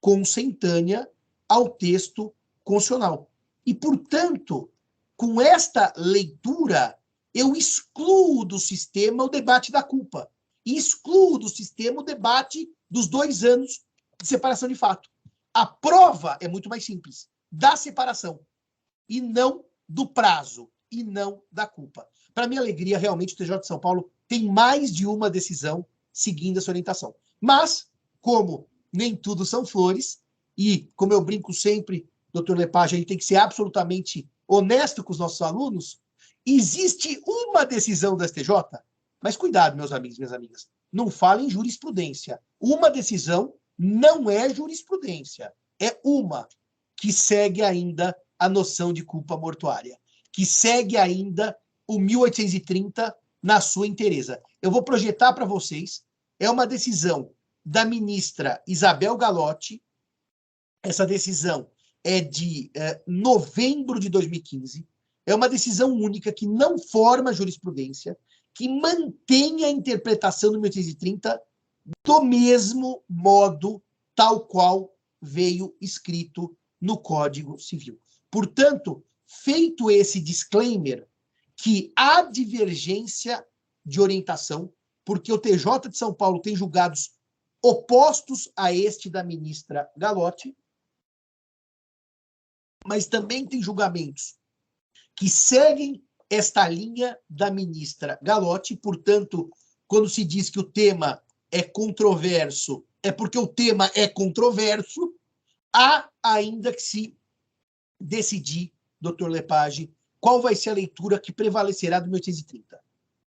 Consentânea ao texto constitucional. E, portanto, com esta leitura, eu excluo do sistema o debate da culpa. E excluo do sistema o debate dos 2 anos de separação de fato. A prova é muito mais simples. Da separação. E não do prazo. E não da culpa. Para minha alegria, realmente, o TJ de São Paulo tem mais de uma decisão seguindo essa orientação. Mas, como nem tudo são flores, e como eu brinco sempre, doutor Lepage, a gente tem que ser absolutamente honesto com os nossos alunos, existe uma decisão do STJ, mas cuidado, meus amigos e minhas amigas, não falem jurisprudência. Uma decisão não é jurisprudência, é uma que segue ainda a noção de culpa mortuária, que segue ainda o 1830 na sua inteireza. Eu vou projetar para vocês, é uma decisão da ministra Isabel Galotti. Essa decisão é de novembro de 2015. É uma decisão única que não forma jurisprudência, que mantém a interpretação do 1830 do mesmo modo, tal qual veio escrito no Código Civil. Portanto, feito esse disclaimer, que há divergência de orientação, porque o TJ de São Paulo tem julgados opostos a este da ministra Galotti, mas também tem julgamentos que seguem esta linha da ministra Galotti. Portanto, quando se diz que o tema é controverso, é porque o tema é controverso. Há ainda que se decidir, doutor Lepage, qual vai ser a leitura que prevalecerá do 1830.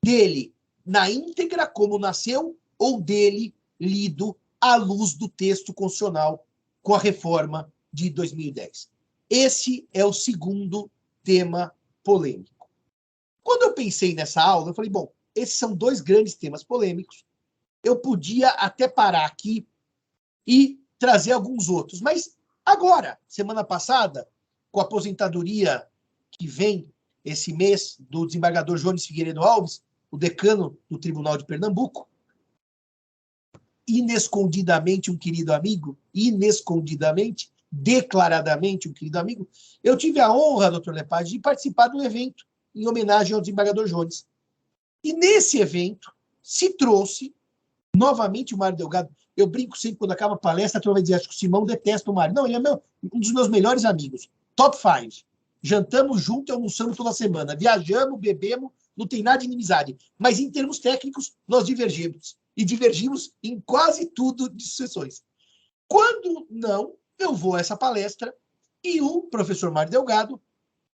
Dele na íntegra, como nasceu, ou dele lido à luz do texto constitucional com a reforma de 2010. Esse é o segundo tema polêmico. Quando eu pensei nessa aula, eu falei, bom, esses são dois grandes temas polêmicos. Eu podia até parar aqui e trazer alguns outros, mas agora, semana passada, com a aposentadoria que vem esse mês do desembargador Jones Figueiredo Alves, o decano do Tribunal de Pernambuco, inescondidamente um querido amigo, inescondidamente, declaradamente um querido amigo, eu tive a honra, doutor Lepage, de participar do evento em homenagem ao desembargador Jones. E nesse evento se trouxe novamente o Mário Delgado. Eu brinco sempre quando acaba a palestra, a turma vai dizer, acho que o Simão detesta o Mário. Não, ele é um dos meus melhores amigos. Top 5. Jantamos junto e almoçamos toda semana. Viajamos, bebemos, não tem nada de inimizade. Mas em termos técnicos, nós divergimos. E divergimos em quase tudo de sucessões. Quando não, eu vou a essa palestra e o professor Mário Delgado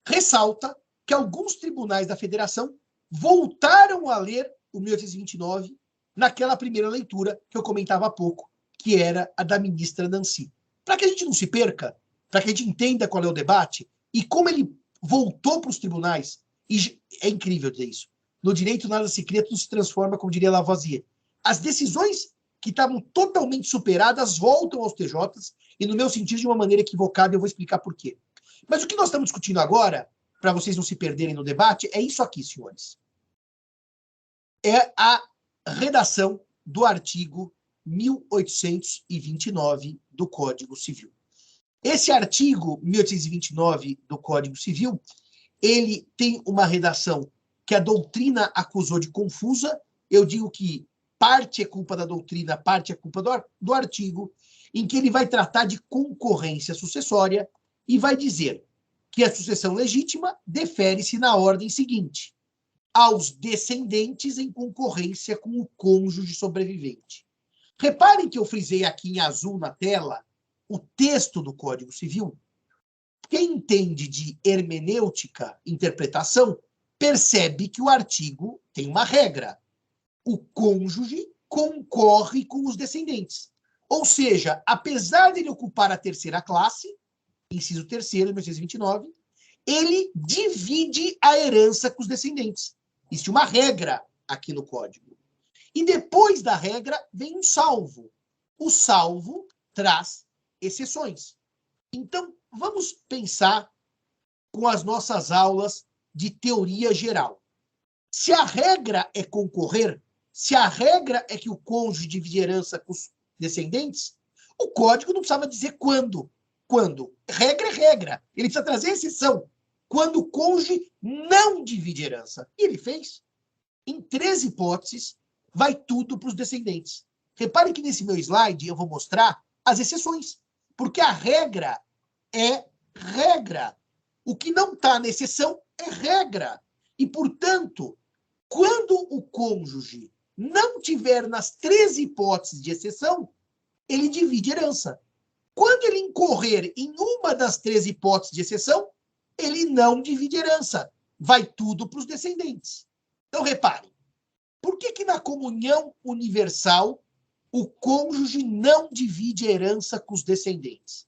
ressalta que alguns tribunais da federação voltaram a ler o 1829 naquela primeira leitura que eu comentava há pouco, que era a da ministra Nancy. Para que a gente não se perca, para que a gente entenda qual é o debate e como ele voltou para os tribunais, e é incrível dizer isso. No direito nada se cria, tudo se transforma, como diria Lavoisier. As decisões que estavam totalmente superadas voltam aos TJs, e no meu sentido de uma maneira equivocada, eu vou explicar por quê. Mas o que nós estamos discutindo agora, para vocês não se perderem no debate, é isso aqui, senhores. É a redação do artigo 1829 do Código Civil. Esse artigo 1829 do Código Civil, ele tem uma redação que a doutrina acusou de confusa. Eu digo que parte é culpa da doutrina, parte é culpa do artigo, em que ele vai tratar de concorrência sucessória e vai dizer que a sucessão legítima defere-se na ordem seguinte: aos descendentes em concorrência com o cônjuge sobrevivente. Reparem que eu frisei aqui em azul na tela o texto do Código Civil. Quem entende de hermenêutica, interpretação, percebe que o artigo tem uma regra. O cônjuge concorre com os descendentes. Ou seja, apesar de ele ocupar a terceira classe, inciso 3º, 1829, ele divide a herança com os descendentes. Existe uma regra aqui no Código. E depois da regra vem um salvo. O salvo traz exceções. Então, vamos pensar com as nossas aulas de teoria geral. Se a regra é concorrer, se a regra é que o cônjuge divide herança com os descendentes, o Código não precisava dizer quando. Quando? Regra é regra. Ele precisa trazer exceção. Quando o cônjuge não divide herança. E ele fez. Em 3 hipóteses, vai tudo para os descendentes. Reparem que nesse meu slide eu vou mostrar as exceções. Porque a regra é regra. O que não está na exceção é regra. E, portanto, quando o cônjuge não tiver nas 3 hipóteses de exceção, ele divide herança. Quando ele incorrer em uma das 3 hipóteses de exceção, ele não divide herança. Vai tudo para os descendentes. Então, reparem. Por que na comunhão universal o cônjuge não divide herança com os descendentes?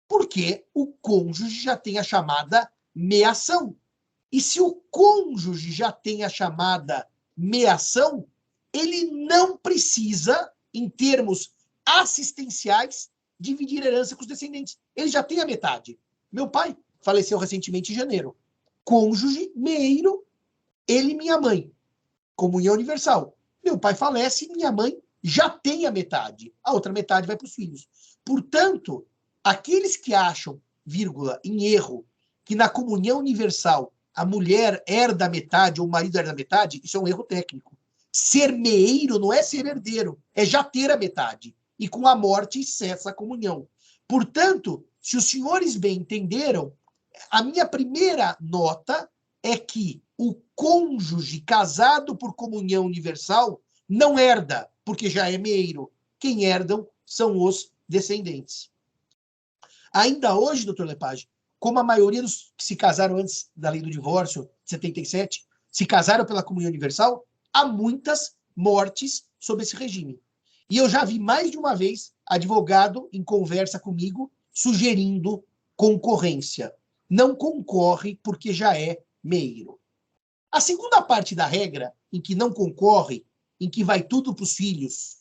Porque o cônjuge já tem a chamada meação. E se o cônjuge já tem a chamada meação, ele não precisa, em termos assistenciais, dividir herança com os descendentes. Ele já tem a metade. Meu pai faleceu recentemente em janeiro. Cônjuge, meio, ele e minha mãe. Comunhão universal. Meu pai falece, minha mãe já tem a metade. A outra metade vai para os filhos. Portanto, aqueles que acham, vírgula, em erro, que na comunhão universal a mulher herda a metade ou o marido herda a metade, isso é um erro técnico. Ser meeiro não é ser herdeiro, é já ter a metade. E com a morte cessa a comunhão. Portanto, se os senhores bem entenderam, a minha primeira nota é que o cônjuge casado por comunhão universal não herda, porque já é meeiro. Quem herdam são os descendentes. Ainda hoje, doutor Lepage, como a maioria dos que se casaram antes da lei do divórcio, 77, se casaram pela comunhão universal, há muitas mortes sob esse regime. E eu já vi mais de uma vez advogado em conversa comigo sugerindo concorrência. Não concorre porque já é meeiro. A segunda parte da regra, em que não concorre, em que vai tudo para os filhos,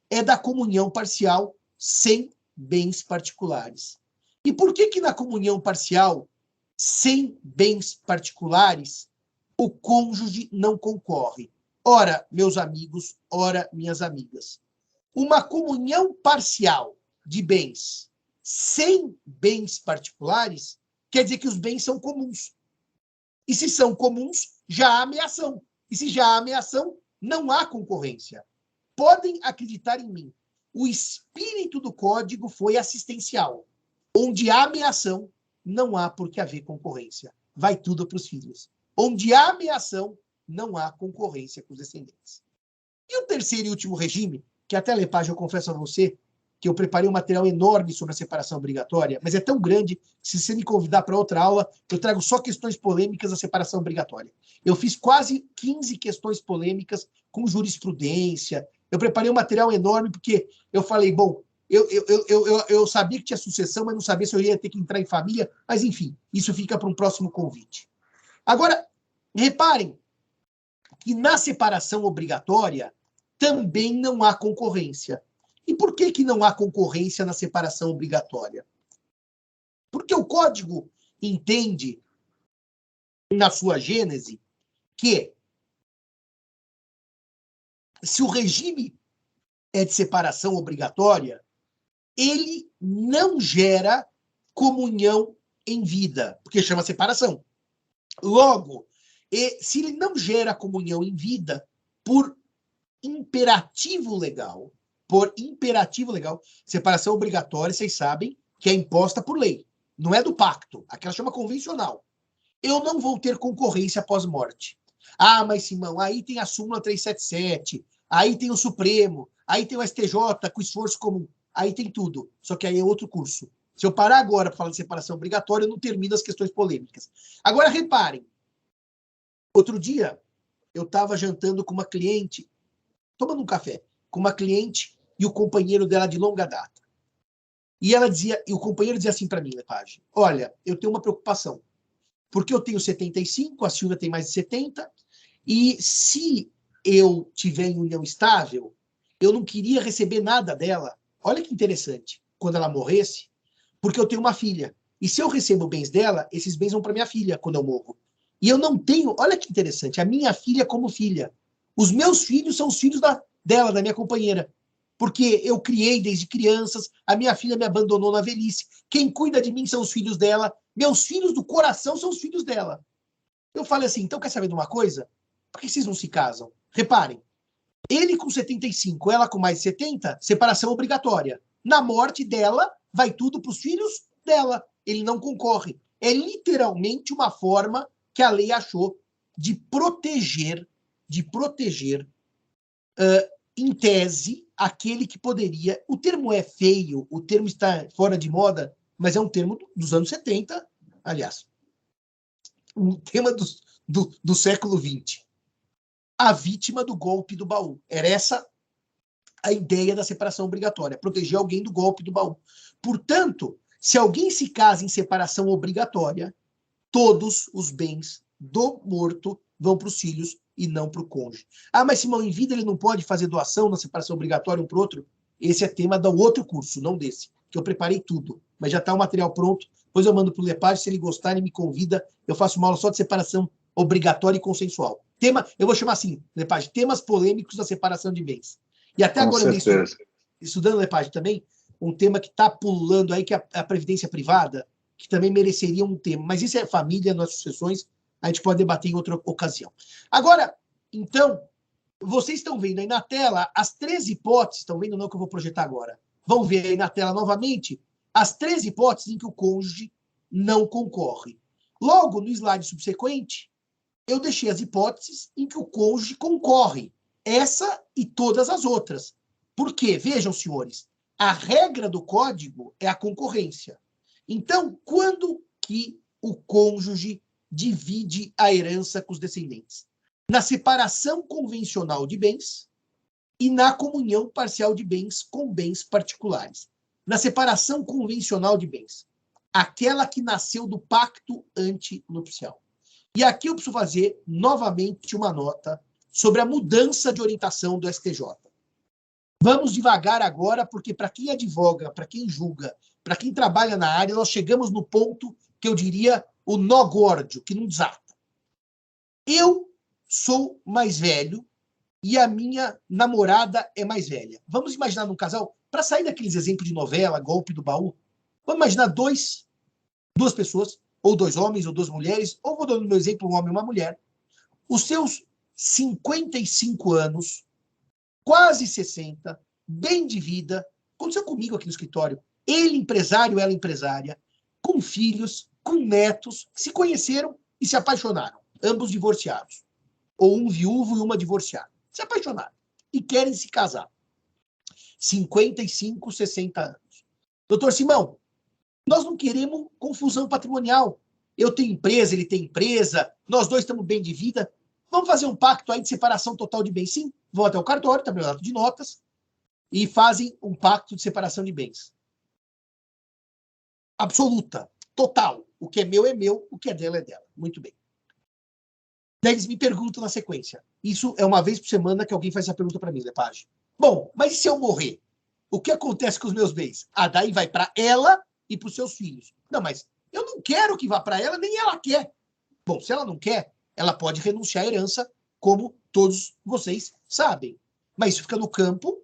é da comunhão parcial sem bens particulares. E por que na comunhão parcial, sem bens particulares, o cônjuge não concorre? Ora, meus amigos, ora, minhas amigas. Uma comunhão parcial de bens sem bens particulares quer dizer que os bens são comuns. E se são comuns, já há ameação. E se já há ameação, não há concorrência. Podem acreditar em mim. O espírito do código foi assistencial. Onde há ameação, não há por que haver concorrência. Vai tudo para os filhos. Onde há ameação, não há concorrência com os descendentes. E o terceiro e último regime, que até, Lepage, eu confesso a você, que eu preparei um material enorme sobre a separação obrigatória, mas é tão grande que se você me convidar para outra aula, eu trago só questões polêmicas da separação obrigatória. Eu fiz quase 15 questões polêmicas com jurisprudência. Eu preparei um material enorme porque eu falei, bom, eu sabia que tinha sucessão, mas não sabia se eu ia ter que entrar em família, mas enfim, isso fica para um próximo convite. Agora, reparem que na separação obrigatória também não há concorrência. E por que não há concorrência na separação obrigatória? Porque o código entende, na sua gênese, que se o regime é de separação obrigatória, ele não gera comunhão em vida, porque chama separação. Logo, se ele não gera comunhão em vida, por imperativo legal, separação obrigatória, vocês sabem que é imposta por lei, não é do pacto, aquela chama convencional. Eu não vou ter concorrência pós-morte. Ah, mas Simão, aí tem a súmula 377, aí tem o Supremo, aí tem o STJ com esforço comum, aí tem tudo, só que aí é outro curso. Se eu parar agora para falar de separação obrigatória, eu não termino as questões polêmicas. Agora, reparem, outro dia eu estava jantando com uma cliente, tomando um café, com uma cliente e o companheiro dela de longa data. E ela dizia, e o companheiro dizia assim para mim, Lepage, olha, eu tenho uma preocupação, porque eu tenho 75, a Silvia tem mais de 70, e se eu tiver em união estável, eu não queria receber nada dela. Olha que interessante, quando ela morresse, porque eu tenho uma filha. E se eu recebo bens dela, esses bens vão para minha filha quando eu morro. E eu não tenho, olha que interessante, a minha filha como filha. Os meus filhos são os filhos dela, da minha companheira. Porque eu criei desde crianças, a minha filha me abandonou na velhice. Quem cuida de mim são os filhos dela, meus filhos do coração são os filhos dela. Eu falei assim, então quer saber de uma coisa? Por que vocês não se casam? Reparem, ele com 75, ela com mais de 70, separação obrigatória. Na morte dela, vai tudo para os filhos dela. Ele não concorre. É literalmente uma forma que a lei achou de proteger, em tese, aquele que poderia... O termo é feio, o termo está fora de moda, mas é um termo dos anos 70, aliás, um tema do século XX. A vítima do golpe do baú. Era essa a ideia da separação obrigatória, proteger alguém do golpe do baú. Portanto, se alguém se casa em separação obrigatória, todos os bens do morto vão para os filhos e não para o cônjuge. Ah, mas Simão, em vida ele não pode fazer doação na separação obrigatória um para o outro? Esse é tema do outro curso, não desse. que eu preparei tudo, mas já está o material pronto. Depois eu mando para o Lepage, se ele gostar, ele me convida. Eu faço uma aula só de separação obrigatória e consensual. Eu vou chamar assim, Lepage, temas polêmicos da separação de bens. E até agora eu estou estudando, Lepage, também, um tema que está pulando aí, que é a previdência privada, que também mereceria um tema. Mas isso é família, não é sucessões, a gente pode debater em outra ocasião. Agora, então, vocês estão vendo aí na tela as 13 hipóteses, estão vendo não que eu vou projetar agora, vão ver aí na tela novamente as 13 hipóteses em que o cônjuge não concorre. Logo, no slide subsequente, eu deixei as hipóteses em que o cônjuge concorre. Essa e todas as outras. Por quê? Vejam, senhores, a regra do código é a concorrência. Então, quando que o cônjuge divide a herança com os descendentes? Na separação convencional de bens e na comunhão parcial de bens com bens particulares. Na separação convencional de bens, aquela que nasceu do pacto antinupcial. E aqui eu preciso fazer novamente uma nota sobre a mudança de orientação do STJ. Vamos devagar agora, porque para quem advoga, para quem julga, para quem trabalha na área, nós chegamos no ponto que eu diria o nó górdio, que não desata. Eu sou mais velho e a minha namorada é mais velha. Vamos imaginar num casal, para sair daqueles exemplos de novela, golpe do baú, vamos imaginar duas pessoas, ou dois homens, ou duas mulheres, ou vou dar no meu exemplo um homem e uma mulher, os seus 55 anos, quase 60, bem de vida, aconteceu comigo aqui no escritório, ele empresário, ela empresária, com filhos, com netos, que se conheceram e se apaixonaram, ambos divorciados, ou um viúvo e uma divorciada, se apaixonaram e querem se casar. 55, 60 anos. Doutor Simão, nós não queremos confusão patrimonial. Eu tenho empresa, ele tem empresa, nós dois estamos bem de vida. Vamos fazer um pacto aí de separação total de bens? Sim, vão até o cartório, também o ato de notas, e fazem um pacto de separação de bens. Absoluta, total. O que é meu, o que é dela é dela. Muito bem. Daí eles me perguntam na sequência. Isso é uma vez por semana que alguém faz essa pergunta para mim, Lepage. Bom, mas e se eu morrer? O que acontece com os meus bens? Ah, daí vai para ela e para os seus filhos. Não, mas eu não quero que vá para ela, nem ela quer. Bom, se ela não quer, ela pode renunciar à herança, como todos vocês sabem. Mas isso fica no campo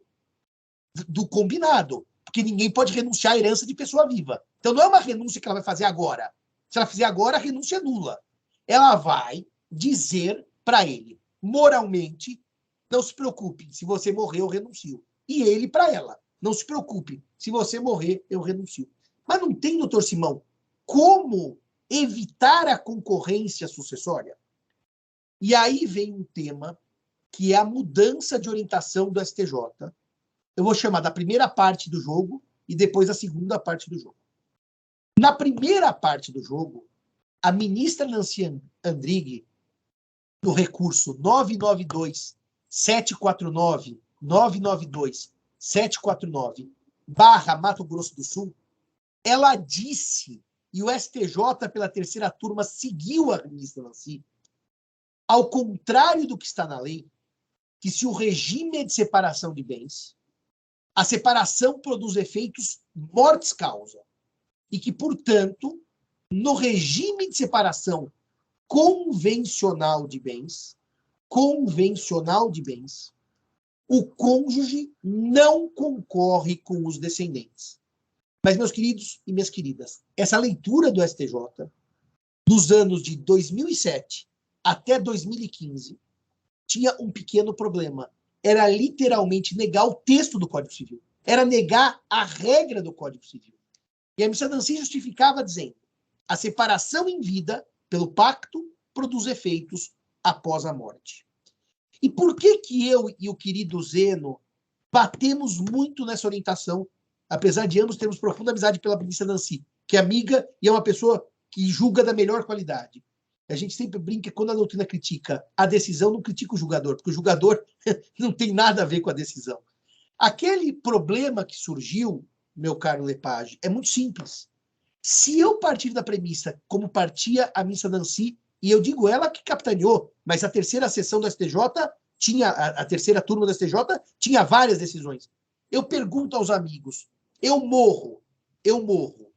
do combinado, porque ninguém pode renunciar à herança de pessoa viva. Então não é uma renúncia que ela vai fazer agora. Se ela fizer agora, a renúncia é nula. Ela vai dizer para ele, moralmente, não se preocupe, se você morrer, eu renuncio. E ele para ela, não se preocupe, se você morrer, eu renuncio. Mas não tem, doutor Simão, como evitar a concorrência sucessória? E aí vem um tema que é a mudança de orientação do STJ. Eu vou chamar da primeira parte do jogo e depois da segunda parte do jogo. Na primeira parte do jogo, a ministra Nancy Andrighi, no recurso 992-749 Mato Grosso do Sul, ela disse, e o STJ, pela terceira turma, seguiu a ministra Nancy, ao contrário do que está na lei, que se o regime é de separação de bens, a separação produz efeitos mortis causa, e que, portanto, no regime de separação convencional de bens, o cônjuge não concorre com os descendentes. Mas, meus queridos e minhas queridas, essa leitura do STJ, dos anos de 2007 até 2015, tinha um pequeno problema. Era literalmente negar o texto do Código Civil. Era negar a regra do Código Civil. E a ministra Nancy justificava dizendo: a separação em vida, pelo pacto, produz efeitos após a morte. E por que eu e o querido Zeno batemos muito nessa orientação, apesar de ambos termos profunda amizade pela ministra Nancy, que é amiga e é uma pessoa que julga da melhor qualidade? A gente sempre brinca, quando a doutrina critica a decisão, não critica o julgador, porque o julgador não tem nada a ver com a decisão. Aquele problema que surgiu, meu caro Lepage, é muito simples. Se eu partir da premissa, como partia a ministra Nancy, e eu digo ela que capitaneou, mas a terceira sessão do STJ tinha, a terceira turma do STJ tinha várias decisões. Eu pergunto aos amigos, eu morro, eu morro,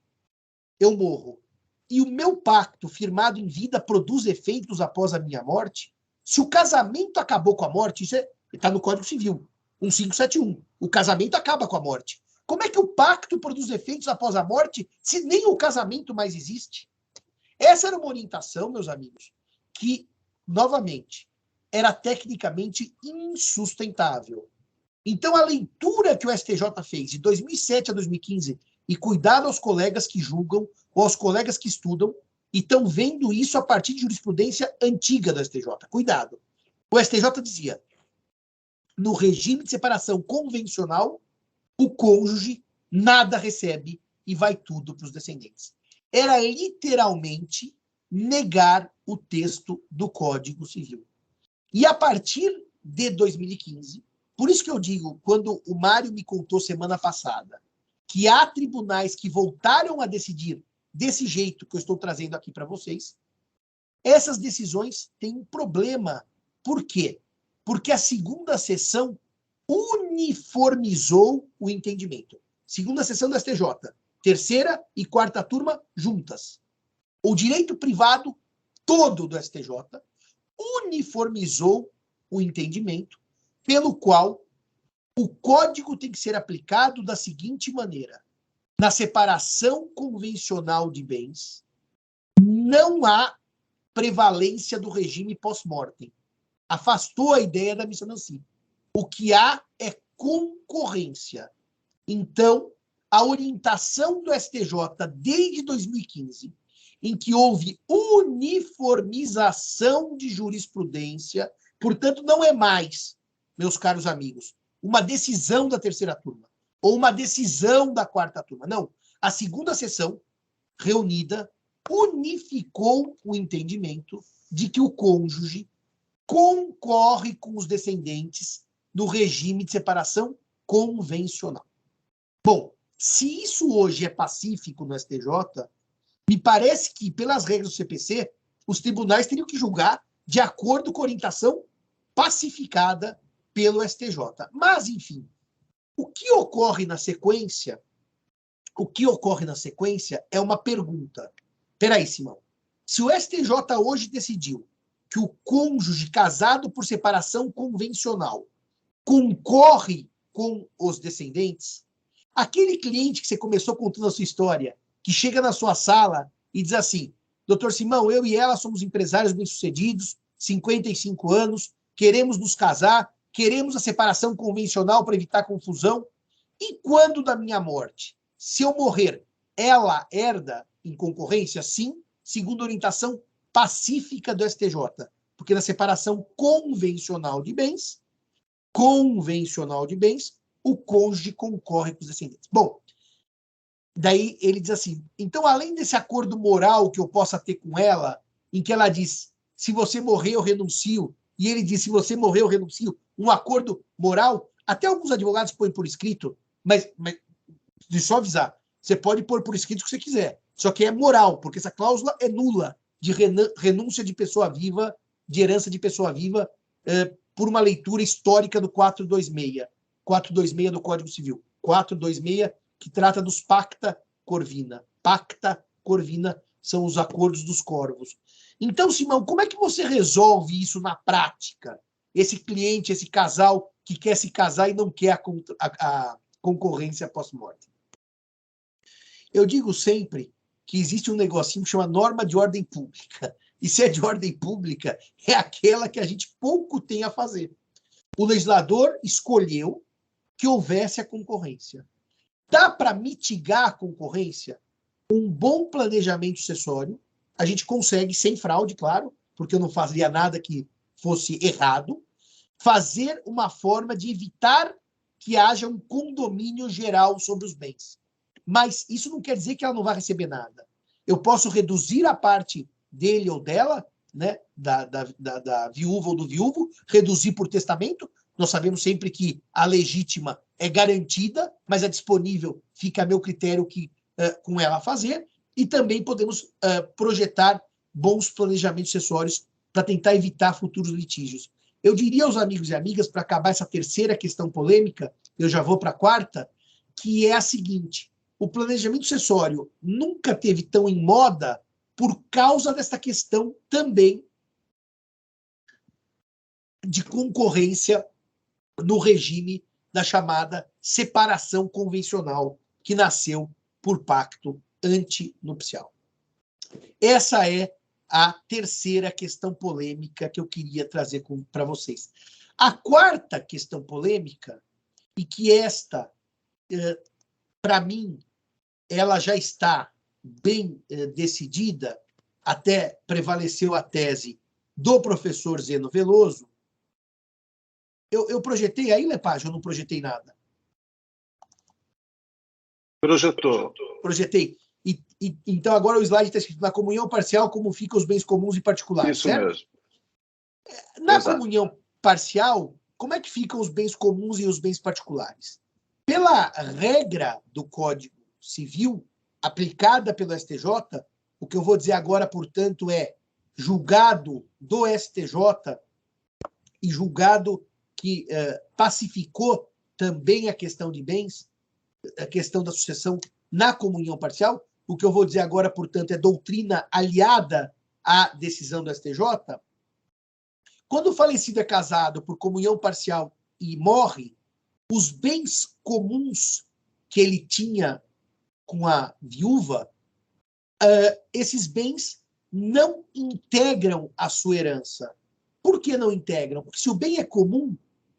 e o meu pacto firmado em vida produz efeitos após a minha morte, se o casamento acabou com a morte, isso está no Código Civil, 1571, o casamento acaba com a morte. Como é que o pacto produz efeitos após a morte se nem o casamento mais existe? Essa era uma orientação, meus amigos, que, novamente, era tecnicamente insustentável. Então, a leitura que o STJ fez de 2007 a 2015, e cuidado aos colegas que julgam ou aos colegas que estudam e estão vendo isso a partir de jurisprudência antiga do STJ. Cuidado. O STJ dizia, no regime de separação convencional, o cônjuge nada recebe e vai tudo para os descendentes. Era literalmente negar o texto do Código Civil. E a partir de 2015, por isso que eu digo, quando o Mário me contou semana passada, que há tribunais que voltaram a decidir desse jeito que eu estou trazendo aqui para vocês, essas decisões têm um problema. Por quê? Porque a segunda sessão uniformizou o entendimento. Segunda sessão do STJ, terceira e quarta turma juntas. O direito privado todo do STJ uniformizou o entendimento pelo qual o código tem que ser aplicado da seguinte maneira. Na separação convencional de bens, não há prevalência do regime pós-mortem. Afastou a ideia da missonancy. O que há é concorrência. Então, a orientação do STJ desde 2015, em que houve uniformização de jurisprudência, portanto, não é mais, meus caros amigos, uma decisão da terceira turma ou uma decisão da quarta turma. Não. A segunda sessão, reunida, unificou o entendimento de que o cônjuge concorre com os descendentes no regime de separação convencional. Bom, se isso hoje é pacífico no STJ, me parece que, pelas regras do CPC, os tribunais teriam que julgar de acordo com a orientação pacificada pelo STJ. Mas, enfim, o que ocorre na sequência é uma pergunta. Peraí, Simão. Se o STJ hoje decidiu que o cônjuge casado por separação convencional concorre com os descendentes, aquele cliente que você começou contando a sua história, que chega na sua sala e diz assim, doutor Simão, eu e ela somos empresários bem-sucedidos, 55 anos, queremos nos casar, queremos a separação convencional para evitar confusão, e quando da minha morte? Se eu morrer, ela herda em concorrência? Sim, segundo a orientação pacífica do STJ, porque na separação convencional de bens, o cônjuge concorre com os descendentes. Bom, daí ele diz assim, então além desse acordo moral que eu possa ter com ela, em que ela diz, se você morrer eu renuncio, e ele diz, se você morrer eu renuncio, um acordo moral, até alguns advogados põem por escrito, mas de só avisar, você pode pôr por escrito o que você quiser, só que é moral, porque essa cláusula é nula de renúncia de pessoa viva, de herança de pessoa viva, por uma leitura histórica do 426 do Código Civil. 426, que trata dos pacta corvina. Pacta corvina são os acordos dos corvos. Então, Simão, como é que você resolve isso na prática? Esse cliente, esse casal que quer se casar e não quer a concorrência pós-morte. Eu digo sempre que existe um negocinho que chama norma de ordem pública. E se é de ordem pública, é aquela que a gente pouco tem a fazer. O legislador escolheu que houvesse a concorrência. Dá para mitigar a concorrência? Um bom planejamento sucessório, a gente consegue, sem fraude, claro, porque eu não fazia nada que fosse errado, fazer uma forma de evitar que haja um condomínio geral sobre os bens. Mas isso não quer dizer que ela não vai receber nada. Eu posso reduzir a parte dele ou dela, né, da viúva ou do viúvo, reduzir por testamento. Nós sabemos sempre que a legítima é garantida, mas é disponível, fica a meu critério com ela fazer. E também podemos projetar bons planejamentos sucessórios para tentar evitar futuros litígios. Eu diria aos amigos e amigas, para acabar essa terceira questão polêmica, eu já vou para a quarta, que é a seguinte: o planejamento sucessório nunca teve tão em moda por causa dessa questão também de concorrência no regime da chamada separação convencional, que nasceu por pacto antinupcial. Essa é a terceira questão polêmica que eu queria trazer para vocês. A quarta questão polêmica, e que esta, para mim, ela já está bem decidida, até prevaleceu a tese do professor Zeno Veloso. Eu projetei aí, Lepage, ou não projetei nada? Projetou. Projetei. Então, agora o slide está escrito na comunhão parcial, como ficam os bens comuns e particulares, Isso certo? mesmo. Na Exato. comunhão parcial, como é que ficam os bens comuns e os bens particulares? Pela regra do Código Civil, aplicada pelo STJ, o que eu vou dizer agora, portanto, é julgado do STJ e julgado que pacificou também a questão de bens, a questão da sucessão na comunhão parcial. O que eu vou dizer agora, portanto, é doutrina aliada à decisão do STJ. Quando o falecido é casado por comunhão parcial e morre, os bens comuns que ele tinha com a viúva, esses bens não integram a sua herança. Por que não integram? Porque se o bem é comum,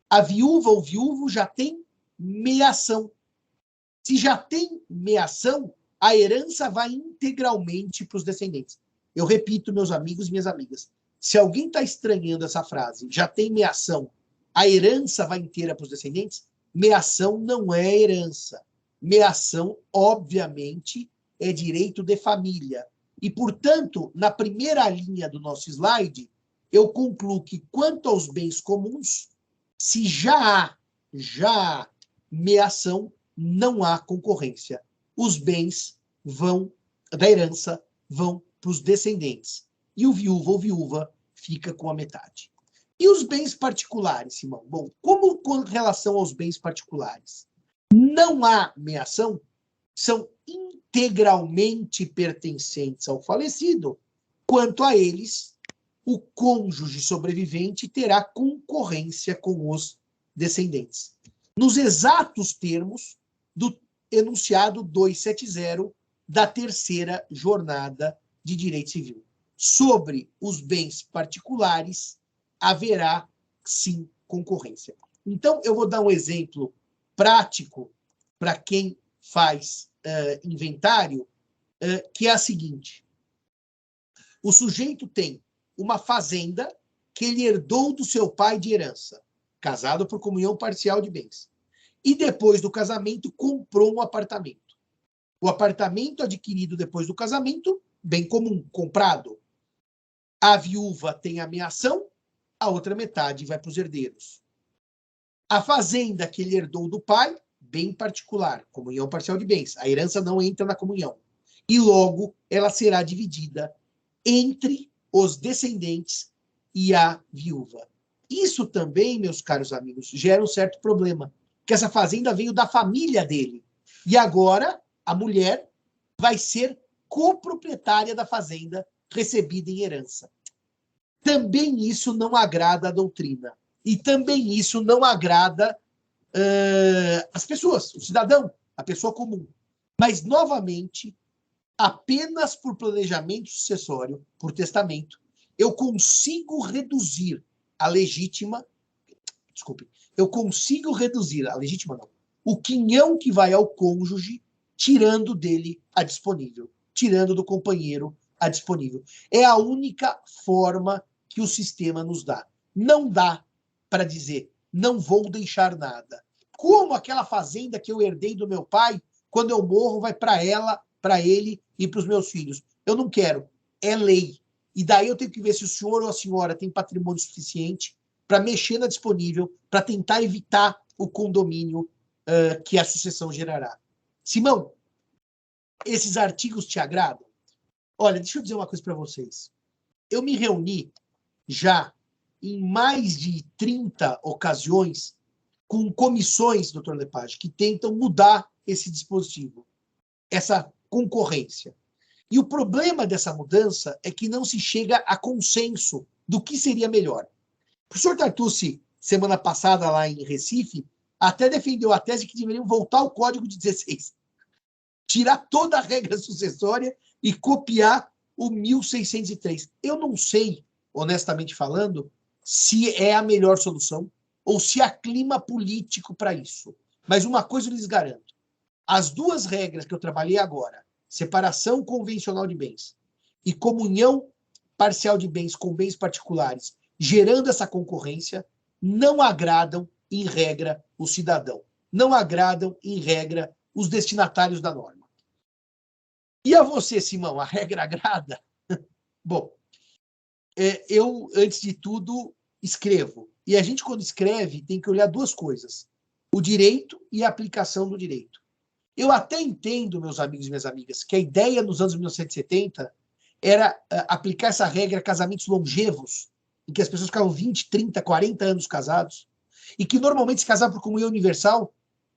a viúva ou o viúvo já tem meação. Se já tem meação, a herança vai integralmente para os descendentes. Eu repito, meus amigos e minhas amigas, se alguém está estranhando essa frase, já tem meação, a herança vai inteira para os descendentes, meação não é herança. Meação, obviamente, é direito de família. E, portanto, na primeira linha do nosso slide, eu concluo que, quanto aos bens comuns, se já há meação, não há concorrência. Os bens da herança vão para os descendentes. E o viúvo ou viúva fica com a metade. E os bens particulares, Simão? Bom, como com relação aos bens particulares não há meação, são integralmente pertencentes ao falecido, quanto a eles, o cônjuge sobrevivente terá concorrência com os descendentes. Nos exatos termos do enunciado 270 da terceira jornada de direito civil. Sobre os bens particulares, haverá, sim, concorrência. Então, eu vou dar um exemplo prático para quem faz inventário, que é a seguinte. O sujeito tem uma fazenda que ele herdou do seu pai de herança, casado por comunhão parcial de bens. E depois do casamento, comprou um apartamento. O apartamento adquirido depois do casamento, bem comum, comprado. A viúva tem a meação, a outra metade vai para os herdeiros. A fazenda que ele herdou do pai, bem particular, comunhão parcial de bens. A herança não entra na comunhão. E logo ela será dividida entre os descendentes e a viúva. Isso também, meus caros amigos, gera um certo problema, que essa fazenda veio da família dele. E agora a mulher vai ser coproprietária da fazenda recebida em herança. Também isso não agrada a doutrina. E também isso não agrada as pessoas, o cidadão, a pessoa comum. Mas, novamente, apenas por planejamento sucessório, por testamento, eu consigo reduzir a legítima... Desculpe. Eu consigo reduzir a legítima, não. O quinhão que vai ao cônjuge, tirando dele a disponível. Tirando do companheiro a disponível. É a única forma que o sistema nos dá. Não dá para dizer, não vou deixar nada. Como aquela fazenda que eu herdei do meu pai, quando eu morro, vai para ela, para ele e para os meus filhos. Eu não quero. É lei. E daí eu tenho que ver se o senhor ou a senhora tem patrimônio suficiente para mexer na disponível, para tentar evitar o condomínio que a sucessão gerará. Simão, esses artigos te agradam? Olha, deixa eu dizer uma coisa para vocês. Eu me reuni já em mais de 30 ocasiões com comissões, doutor Lepage, que tentam mudar esse dispositivo. essa concorrência. E o problema dessa mudança é que não se chega a consenso do que seria melhor. O professor Tartucci, semana passada lá em Recife, até defendeu a tese que deveriam voltar ao Código de 16. Tirar toda a regra sucessória e copiar o 1603. Eu não sei, honestamente falando, se é a melhor solução ou se há clima político para isso. Mas uma coisa eu lhes garanto. As duas regras que eu trabalhei agora, separação convencional de bens e comunhão parcial de bens com bens particulares, gerando essa concorrência, não agradam, em regra, o cidadão. Não agradam, em regra, os destinatários da norma. E a você, Simão, a regra agrada? Bom, eu, antes de tudo, escrevo. E a gente, quando escreve, tem que olhar duas coisas. O direito e a aplicação do direito. Eu até entendo, meus amigos e minhas amigas, que a ideia nos anos 1970 era aplicar essa regra a casamentos longevos, em que as pessoas ficavam 20, 30, 40 anos casados, e que normalmente se casavam por comunhão universal,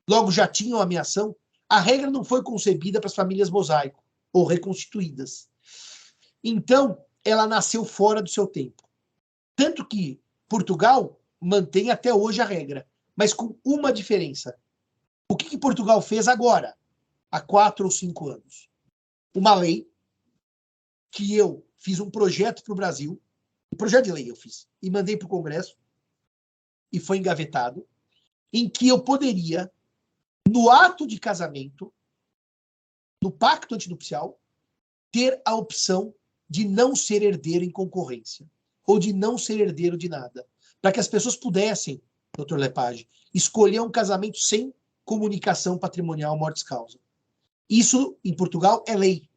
logo já tinham a ameação. A regra não foi concebida para as famílias mosaico, ou reconstituídas. Então, ela nasceu fora do seu tempo. Tanto que Portugal mantém até hoje a regra, mas com uma diferença. O que Portugal fez agora, há 4 ou 5 anos? Uma lei que eu fiz um projeto para o Brasil, um projeto de lei eu fiz, e mandei para o Congresso, e foi engavetado, em que eu poderia, no ato de casamento, no pacto antinupcial, ter a opção de não ser herdeiro em concorrência, ou de não ser herdeiro de nada, para que as pessoas pudessem, Dr. Lepage, escolher um casamento sem comunicação patrimonial mortis causa. Isso, em Portugal, é lei.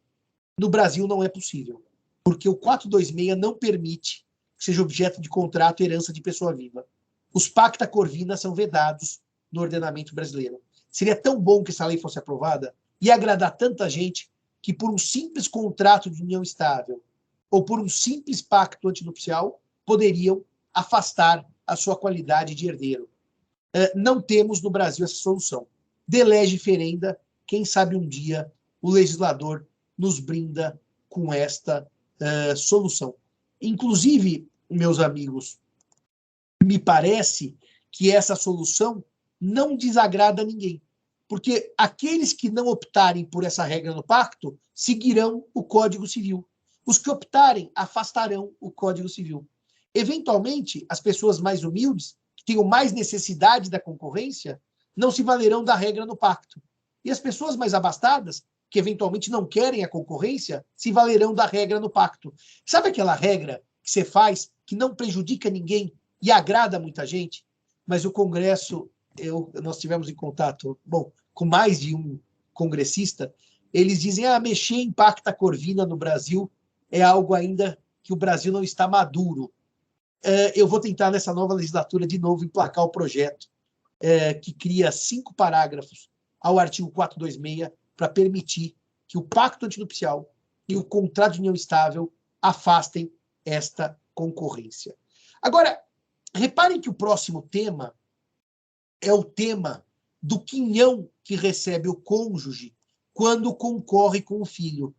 No Brasil não é possível, porque o 426 não permite que seja objeto de contrato herança de pessoa viva. Os pacta corvina são vedados no ordenamento brasileiro. Seria tão bom que essa lei fosse aprovada e agradar tanta gente que por um simples contrato de união estável ou por um simples pacto antinupcial poderiam afastar a sua qualidade de herdeiro. Não temos no Brasil essa solução. De lege ferenda, quem sabe um dia o legislador nos brinda com esta solução. Inclusive, meus amigos, me parece que essa solução não desagrada a ninguém, porque aqueles que não optarem por essa regra no pacto seguirão o Código Civil. Os que optarem afastarão o Código Civil. Eventualmente, as pessoas mais humildes, que tenham mais necessidade da concorrência, não se valerão da regra no pacto. E as pessoas mais abastadas, que eventualmente não querem a concorrência, se valerão da regra no pacto. Sabe aquela regra que você faz que não prejudica ninguém e agrada muita gente? Mas o Congresso, nós tivemos em contato, com mais de um congressista, eles dizem, mexer em pacta corvina no Brasil é algo ainda que o Brasil não está maduro. Eu vou tentar, nessa nova legislatura, de novo, emplacar o projeto que cria 5 parágrafos ao artigo 426 para permitir que o pacto antinupcial e o contrato de união estável afastem esta concorrência. Agora, reparem que o próximo tema é o tema do quinhão que recebe o cônjuge quando concorre com o filho.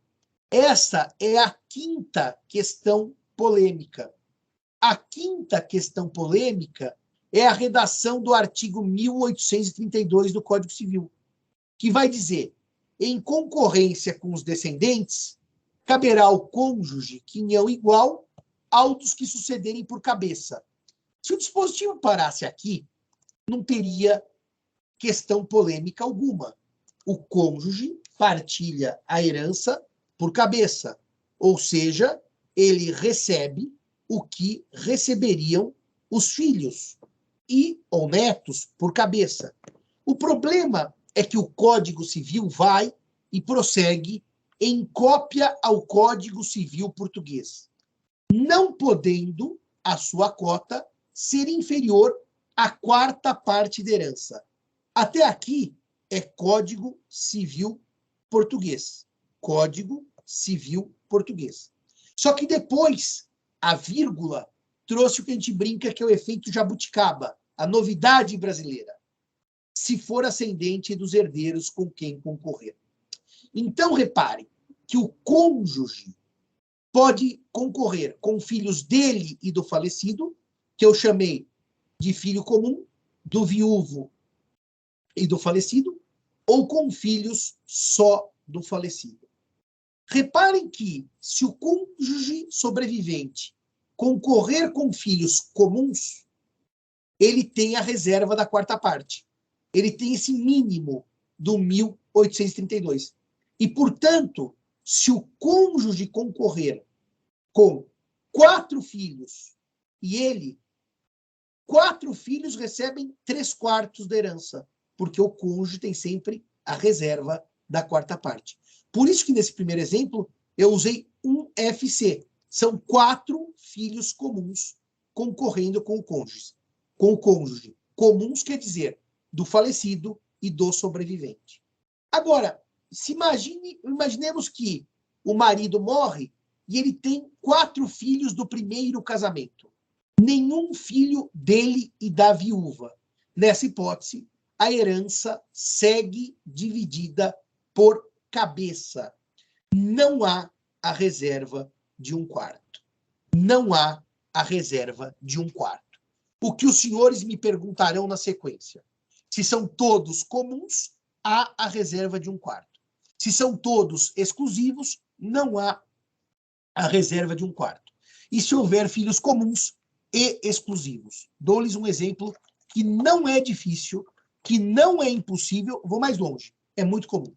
Essa é a 5ª questão polêmica. A 5ª questão polêmica é a redação do artigo 1832 do Código Civil, que vai dizer, em concorrência com os descendentes, caberá ao cônjuge quinhão igual ao dos que sucederem por cabeça. Se o dispositivo parasse aqui, não teria questão polêmica alguma. O cônjuge partilha a herança por cabeça, ou seja, ele recebe o que receberiam os filhos ou netos por cabeça. O problema é que o Código Civil vai e prossegue em cópia ao Código Civil português, não podendo a sua cota ser inferior à 4ª parte da herança. Até aqui é Código Civil português. Código Civil português. Só que depois, a vírgula trouxe o que a gente brinca que é o efeito jabuticaba, a novidade brasileira. Se for ascendente dos herdeiros com quem concorrer. Então, repare que o cônjuge pode concorrer com filhos dele e do falecido, que eu chamei de filho comum, do viúvo e do falecido, ou com filhos só do falecido. Reparem que, se o cônjuge sobrevivente concorrer com filhos comuns, ele tem a reserva da quarta parte. Ele tem esse mínimo do 1832. E, portanto, se o cônjuge concorrer com 4 filhos e ele, 4 filhos recebem 3/4 da herança, porque o cônjuge tem sempre a reserva da quarta parte. Por isso que nesse primeiro exemplo eu usei um FC. São 4 filhos comuns concorrendo com o cônjuge. Com o cônjuge. Comuns quer dizer do falecido e do sobrevivente. Agora, imaginemos que o marido morre e ele tem 4 filhos do primeiro casamento. Nenhum filho dele e da viúva. Nessa hipótese, a herança segue dividida por cabeça. Não há a reserva de 1/4. Não há a reserva de 1/4. O que os senhores me perguntarão na sequência? Se são todos comuns, há a reserva de 1/4. Se são todos exclusivos, não há a reserva de 1/4. E se houver filhos comuns e exclusivos? Dou-lhes um exemplo que não é difícil, que não é impossível, vou mais longe, é muito comum.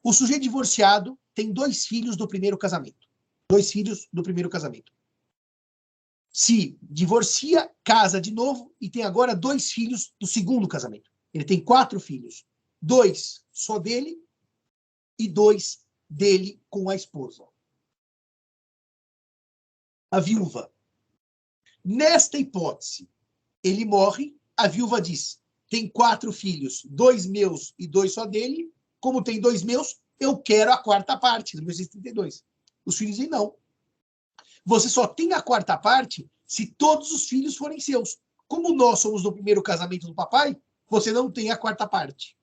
O sujeito divorciado tem 2 filhos do primeiro casamento. 2 filhos do primeiro casamento. Se divorcia, casa de novo e tem agora 2 filhos do segundo casamento. Ele tem 4 filhos. 2 só dele e 2 dele com a esposa. A viúva. Nesta hipótese, ele morre, a viúva diz, tem 4 filhos, 2 meus e 2 só dele. Como tem 2 meus, eu quero a quarta parte, dos meus 32. Os filhos dizem não. Você só tem a quarta parte se todos os filhos forem seus. Como nós somos do primeiro casamento do papai, você não tem a quarta parte.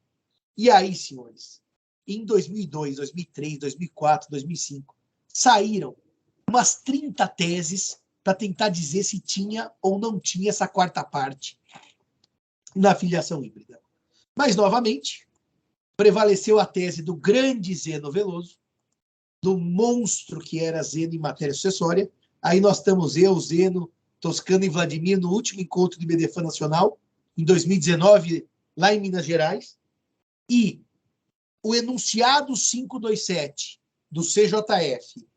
E aí, senhores, em 2002, 2003, 2004, 2005, saíram umas 30 teses para tentar dizer se tinha ou não tinha essa quarta parte na filiação híbrida. Mas, novamente, prevaleceu a tese do grande Zeno Veloso, do monstro que era Zeno em matéria sucessória. Aí nós estamos eu, Zeno, Toscano e Vladimir no último encontro de BDFA Nacional, em 2019, lá em Minas Gerais. E o enunciado 527 do CJF,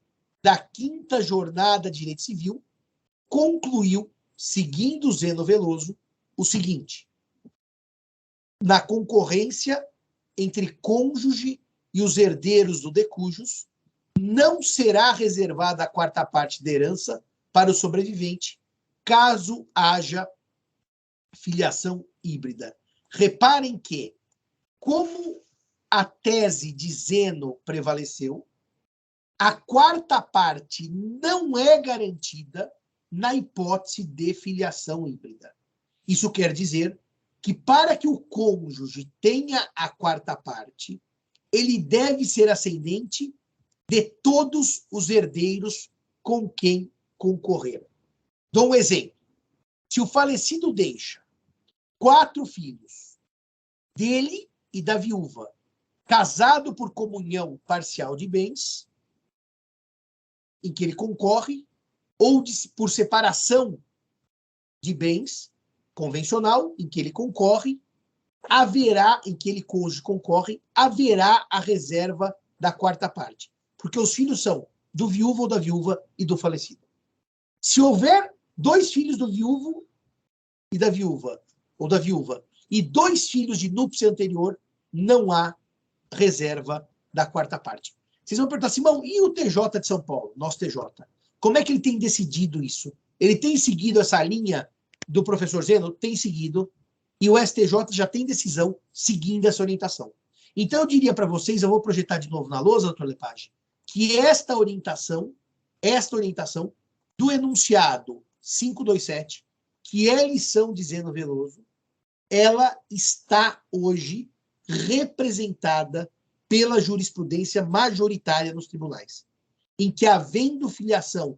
da 5ª Jornada de Direito Civil, concluiu, seguindo Zeno Veloso, o seguinte: na concorrência entre cônjuge e os herdeiros do decujus, não será reservada a quarta parte da herança para o sobrevivente, caso haja filiação híbrida. Reparem que, como a tese de Zeno prevaleceu, a quarta parte não é garantida na hipótese de filiação híbrida. Isso quer dizer que, para que o cônjuge tenha a quarta parte, ele deve ser ascendente de todos os herdeiros com quem concorrer. Dou um exemplo. Se o falecido deixa 4 filhos dele e da viúva, casado por comunhão parcial de bens, em que ele concorre, ou por separação de bens convencional, em que ele concorre, haverá, em que ele cônjuge concorre, haverá a reserva da quarta parte. Porque os filhos são do viúvo ou da viúva e do falecido. Se houver 2 filhos do viúvo e da viúva, ou da viúva, e 2 filhos de núpcia anterior, não há reserva da quarta parte. Vocês vão perguntar, Simão, e o TJ de São Paulo, nosso TJ? Como é que ele tem decidido isso? Ele tem seguido essa linha do professor Zeno? Tem seguido. E o STJ já tem decisão seguindo essa orientação. Então, eu diria para vocês, eu vou projetar de novo na lousa, doutor Lepage, que esta orientação do enunciado 527, que é lição de Zeno Veloso, ela está hoje representada pela jurisprudência majoritária nos tribunais, em que, havendo filiação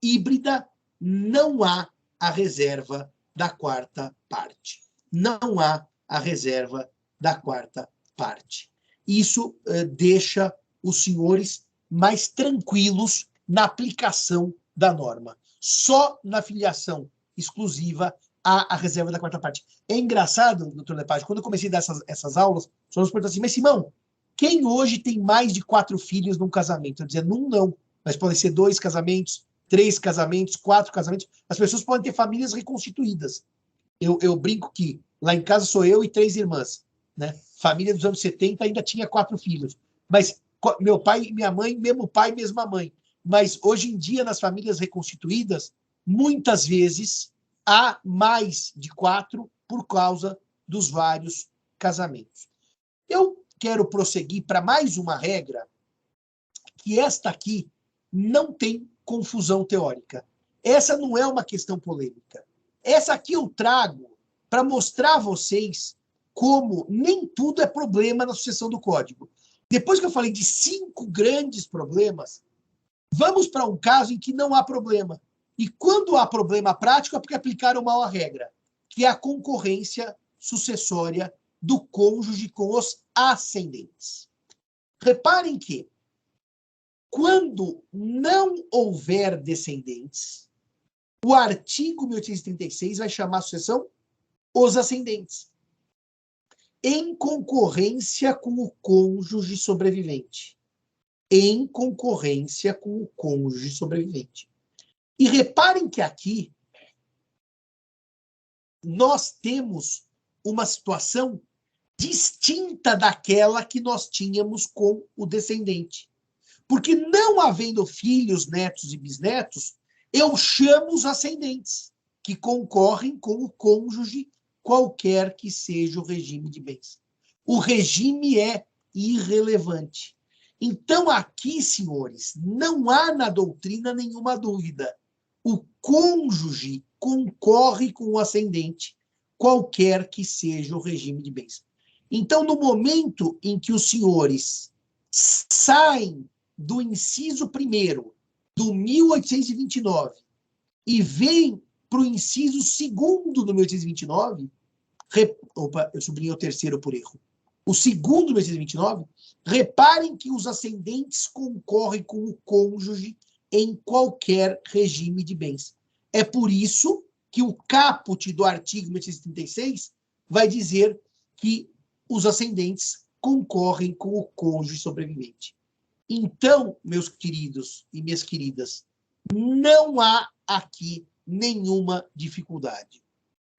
híbrida, não há a reserva da quarta parte. Não há a reserva da quarta parte. Isso deixa os senhores mais tranquilos na aplicação da norma. Só na filiação exclusiva há a reserva da quarta parte. É engraçado, doutor Lepage, quando eu comecei a dar essas aulas, os alunos perguntam assim, mas Simão, quem hoje tem mais de 4 filhos num casamento? Eu dizia, não, mas podem ser 2 casamentos, 3 casamentos, 4 casamentos. As pessoas podem ter famílias reconstituídas. Eu brinco que lá em casa sou eu e 3 irmãs, né? Família dos anos 70 ainda tinha 4 filhos. Mas meu pai e minha mãe, mesmo pai, mesma mãe. Mas hoje em dia, nas famílias reconstituídas, muitas vezes há mais de 4 por causa dos vários casamentos. Eu quero prosseguir para mais uma regra, que esta aqui não tem confusão teórica. Essa não é uma questão polêmica. Essa aqui eu trago para mostrar a vocês como nem tudo é problema na sucessão do código. Depois que eu falei de 5 grandes problemas, vamos para um caso em que não há problema. E quando há problema prático é porque aplicaram mal a regra, que é a concorrência sucessória do cônjuge com os ascendentes. Reparem que, quando não houver descendentes, o artigo 1836 vai chamar a sucessão os ascendentes, em concorrência com o cônjuge sobrevivente. Em concorrência com o cônjuge sobrevivente. E reparem que aqui nós temos uma situação distinta daquela que nós tínhamos com o descendente. Porque não havendo filhos, netos e bisnetos, eu chamo os ascendentes, que concorrem com o cônjuge, qualquer que seja o regime de bens. O regime é irrelevante. Então, aqui, senhores, não há na doutrina nenhuma dúvida. O cônjuge concorre com o ascendente, qualquer que seja o regime de bens. Então, no momento em que os senhores saem do inciso 1º do 1829 e vêm para o inciso 2º do 1829, eu sublinhei o 3º por erro. O 2º do 1829, reparem que os ascendentes concorrem com o cônjuge em qualquer regime de bens. É por isso que o caput do artigo 1836 vai dizer que os ascendentes concorrem com o cônjuge sobrevivente. Então, meus queridos e minhas queridas, não há aqui nenhuma dificuldade.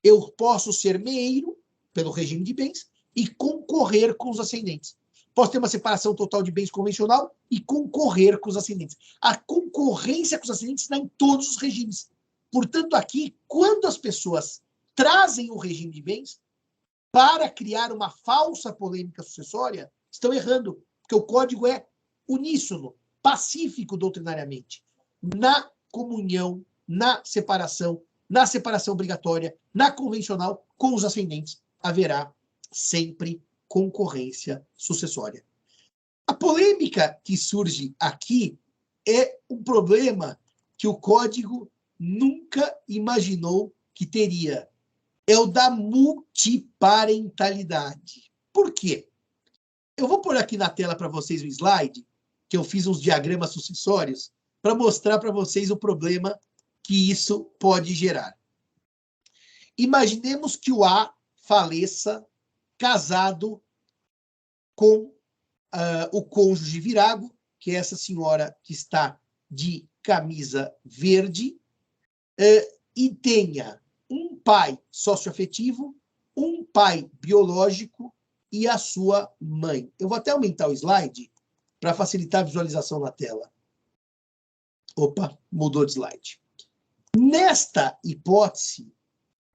Eu posso ser meeiro pelo regime de bens e concorrer com os ascendentes. Posso ter uma separação total de bens convencional e concorrer com os ascendentes. A concorrência com os ascendentes está em todos os regimes. Portanto, aqui, quando as pessoas trazem o regime de bens para criar uma falsa polêmica sucessória, estão errando, porque o código é uníssono, pacífico doutrinariamente. Na comunhão, na separação obrigatória, na convencional, com os ascendentes, haverá sempre concorrência sucessória. A polêmica que surge aqui é um problema que o código nunca imaginou que teria. É o da multiparentalidade. Por quê? Eu vou pôr aqui na tela para vocês um slide, que eu fiz uns diagramas sucessórios, para mostrar para vocês o problema que isso pode gerar. Imaginemos que o A faleça casado com o cônjuge virago, que é essa senhora que está de camisa verde, e tenha um pai socioafetivo, um pai biológico e a sua mãe. Eu vou até aumentar o slide para facilitar a visualização na tela. Opa, mudou de slide. Nesta hipótese,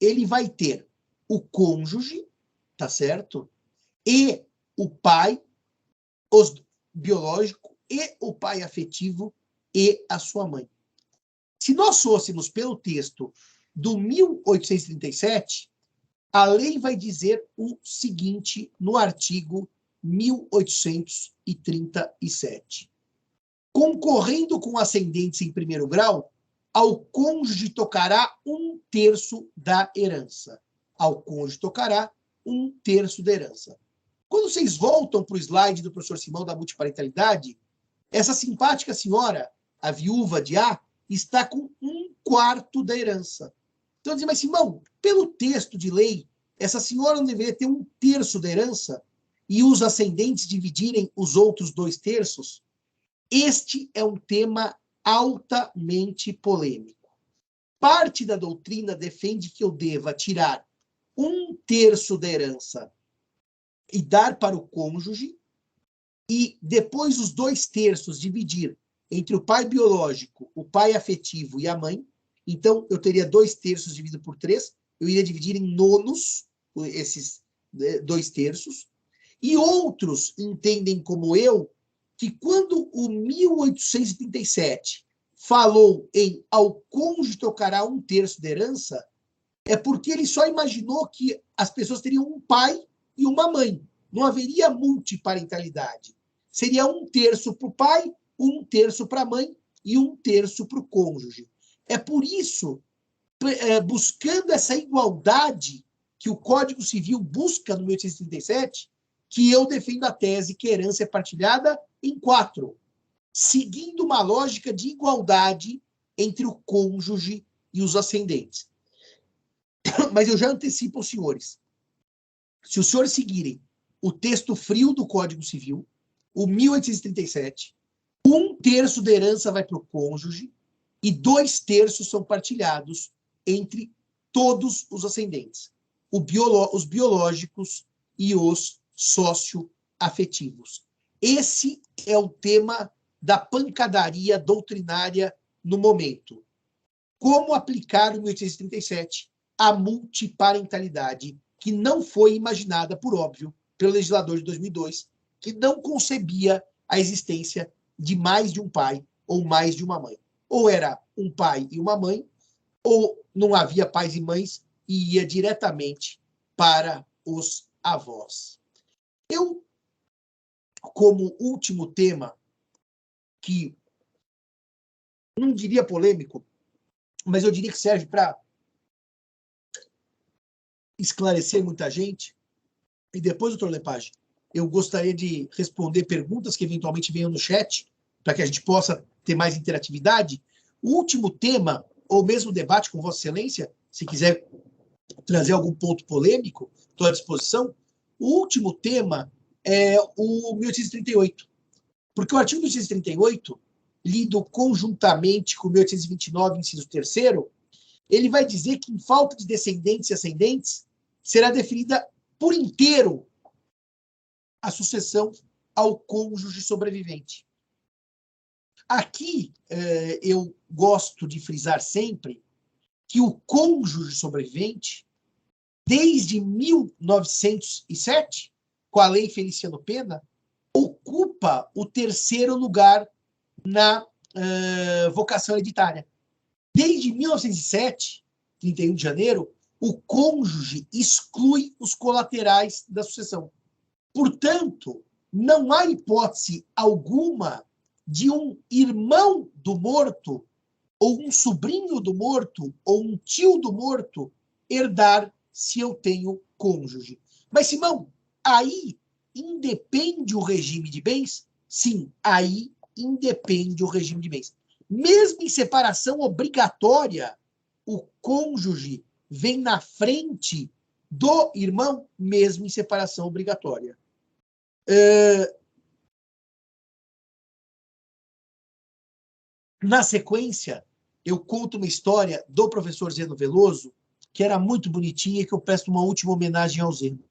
ele vai ter o cônjuge, tá certo? E o pai biológico e o pai afetivo e a sua mãe. Se nós fôssemos pelo texto do 1837, a lei vai dizer o seguinte no artigo 1837. Concorrendo com ascendentes em primeiro grau, ao cônjuge tocará 1/3 da herança. Ao cônjuge tocará 1/3 da herança. Quando vocês voltam para o slide do professor Simão da multiparentalidade, essa simpática senhora, a viúva de A, está com 1/4 da herança. Então, dizem, mas Simão, pelo texto de lei, essa senhora não deveria ter 1/3 da herança e os ascendentes dividirem os outros 2/3? Este é um tema altamente polêmico. Parte da doutrina defende que eu deva tirar 1/3 da herança e dar para o cônjuge, e depois os 2/3 dividir entre o pai biológico, o pai afetivo e a mãe. Então, eu teria 2/3 dividido por 3, eu iria dividir em nonos esses 2/3. E outros entendem como eu que quando o 1837 falou em ao cônjuge tocará 1/3 da herança, é porque ele só imaginou que as pessoas teriam um pai e uma mãe. Não haveria multiparentalidade. Seria 1/3 para o pai, 1/3 para a mãe e 1/3 para o cônjuge. É por isso, buscando essa igualdade que o Código Civil busca no 1837, que eu defendo a tese que a herança é partilhada em 4, seguindo uma lógica de igualdade entre o cônjuge e os ascendentes. Mas eu já antecipo aos senhores. Se os senhores seguirem o texto frio do Código Civil, o 1837, 1/3 da herança vai para o cônjuge e 2/3 são partilhados entre todos os ascendentes, os biológicos e os socioafetivos. Esse é o tema da pancadaria doutrinária no momento. Como aplicar o 1837 à multiparentalidade, que não foi imaginada, por óbvio, pelo legislador de 2002, que não concebia a existência de mais de um pai ou mais de uma mãe. Ou era um pai e uma mãe, ou não havia pais e mães e ia diretamente para os avós. Eu, como último tema, que não diria polêmico, mas eu diria que serve para esclarecer muita gente, e depois, doutor Lepage, eu gostaria de responder perguntas que eventualmente venham no chat, para que a gente possa ter mais interatividade. O último tema, ou mesmo debate com Vossa Excelência, se quiser trazer algum ponto polêmico, estou à disposição. O último tema é o 1838, porque o artigo 1838, lido conjuntamente com o 1829, inciso 3º, ele vai dizer que, em falta de descendentes e ascendentes, será definida por inteiro a sucessão ao cônjuge sobrevivente. Aqui, eu gosto de frisar sempre que o cônjuge sobrevivente, desde 1907, com a Lei Feliciano Pena, ocupa o 3º lugar na vocação hereditária. Desde 1907, 31 de janeiro, o cônjuge exclui os colaterais da sucessão. Portanto, não há hipótese alguma de um irmão do morto, ou um sobrinho do morto, ou um tio do morto, herdar se eu tenho cônjuge. Mas, Simão, aí independe o regime de bens? Sim, aí independe o regime de bens. Mesmo em separação obrigatória, o cônjuge vem na frente do irmão, mesmo em separação obrigatória. Na sequência, eu conto uma história do professor Zeno Veloso, que era muito bonitinha e que eu presto uma última homenagem ao Zeno.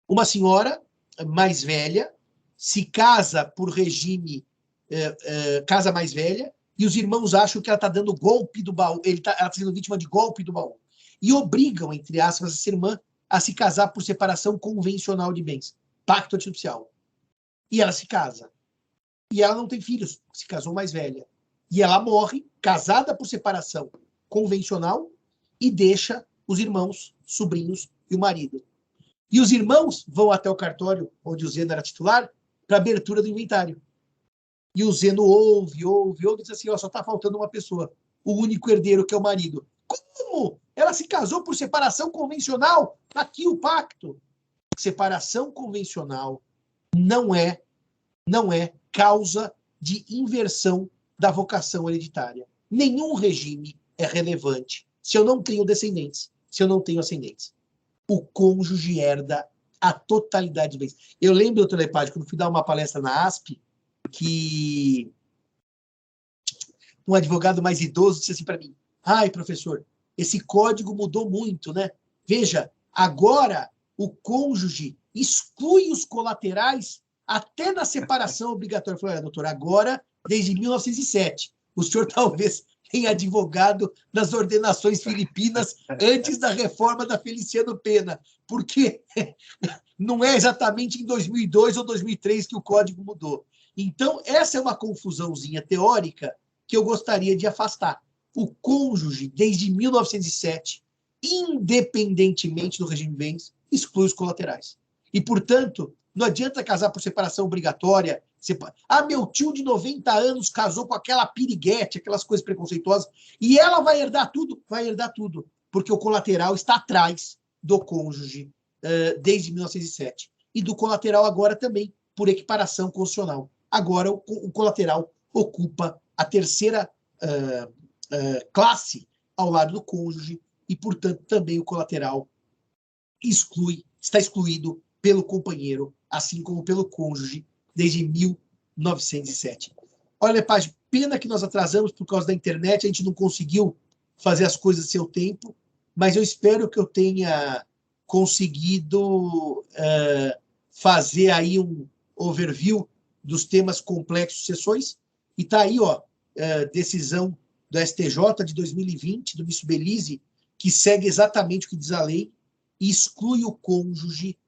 Uma senhora mais velha se casa por regime casa mais velha, e os irmãos acham que ela está dando golpe do baú, ela está sendo vítima de golpe do baú, e obrigam, entre aspas, essa irmã a se casar por separação convencional de bens, pacto antinupcial. E ela se casa. E ela não tem filhos, se casou mais velha. E ela morre, casada por separação convencional, e deixa os irmãos, sobrinhos e o marido. E os irmãos vão até o cartório, onde o Zeno era titular, para abertura do inventário. E o Zeno ouve, e diz assim, ó, só está faltando uma pessoa, o único herdeiro, que é o marido. Como? Ela se casou por separação convencional? Aqui o pacto. Separação convencional não é causa de inversão da vocação hereditária. Nenhum regime é relevante se eu não tenho descendentes, se eu não tenho ascendentes. O cônjuge herda a totalidade dos bens. Eu lembro, doutor Lepage, quando fui dar uma palestra na ASP, que um advogado mais idoso disse assim para mim, ai, professor, esse código mudou muito, né? Veja, agora o cônjuge exclui os colaterais até na separação obrigatória. Eu falei, doutor, agora, desde 1907, o senhor talvez tenha advogado nas ordenações filipinas antes da reforma da Feliciano Pena, porque não é exatamente em 2002 ou 2003 que o código mudou. Então, essa é uma confusãozinha teórica que eu gostaria de afastar. O cônjuge, desde 1907, independentemente do regime de bens, exclui os colaterais. E, portanto, não adianta casar por separação obrigatória. Meu tio de 90 anos casou com aquela piriguete, aquelas coisas preconceituosas, e ela vai herdar tudo? Vai herdar tudo, porque o colateral está atrás do cônjuge desde 1907. E do colateral agora também, por equiparação constitucional. Agora o colateral ocupa a terceira classe ao lado do cônjuge e, portanto, também o colateral está excluído pelo companheiro, assim como pelo cônjuge, desde 1907. Olha, Lepage, pena que nós atrasamos por causa da internet, a gente não conseguiu fazer as coisas a seu tempo, mas eu espero que eu tenha conseguido fazer aí um overview dos temas complexos sessões, e está aí, ó, decisão do STJ de 2020, do ministro Belize, que segue exatamente o que diz a lei e exclui o cônjuge,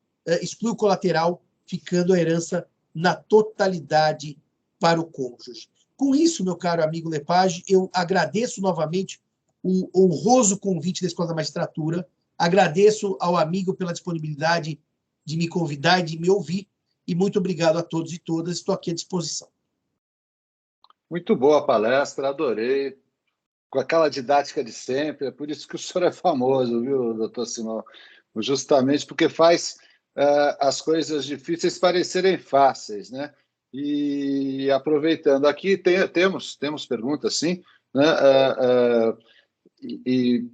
exclui o colateral, ficando a herança na totalidade para o cônjuge. Com isso, meu caro amigo Lepage, eu agradeço novamente o honroso convite da Escola da Magistratura, agradeço ao amigo pela disponibilidade de me convidar e de me ouvir, e muito obrigado a todos e todas, estou aqui à disposição. Muito boa a palestra, adorei, com aquela didática de sempre, é por isso que o senhor é famoso, viu, doutor Simão? Justamente porque faz as coisas difíceis parecerem fáceis, né? E aproveitando, aqui temos perguntas, sim, né? E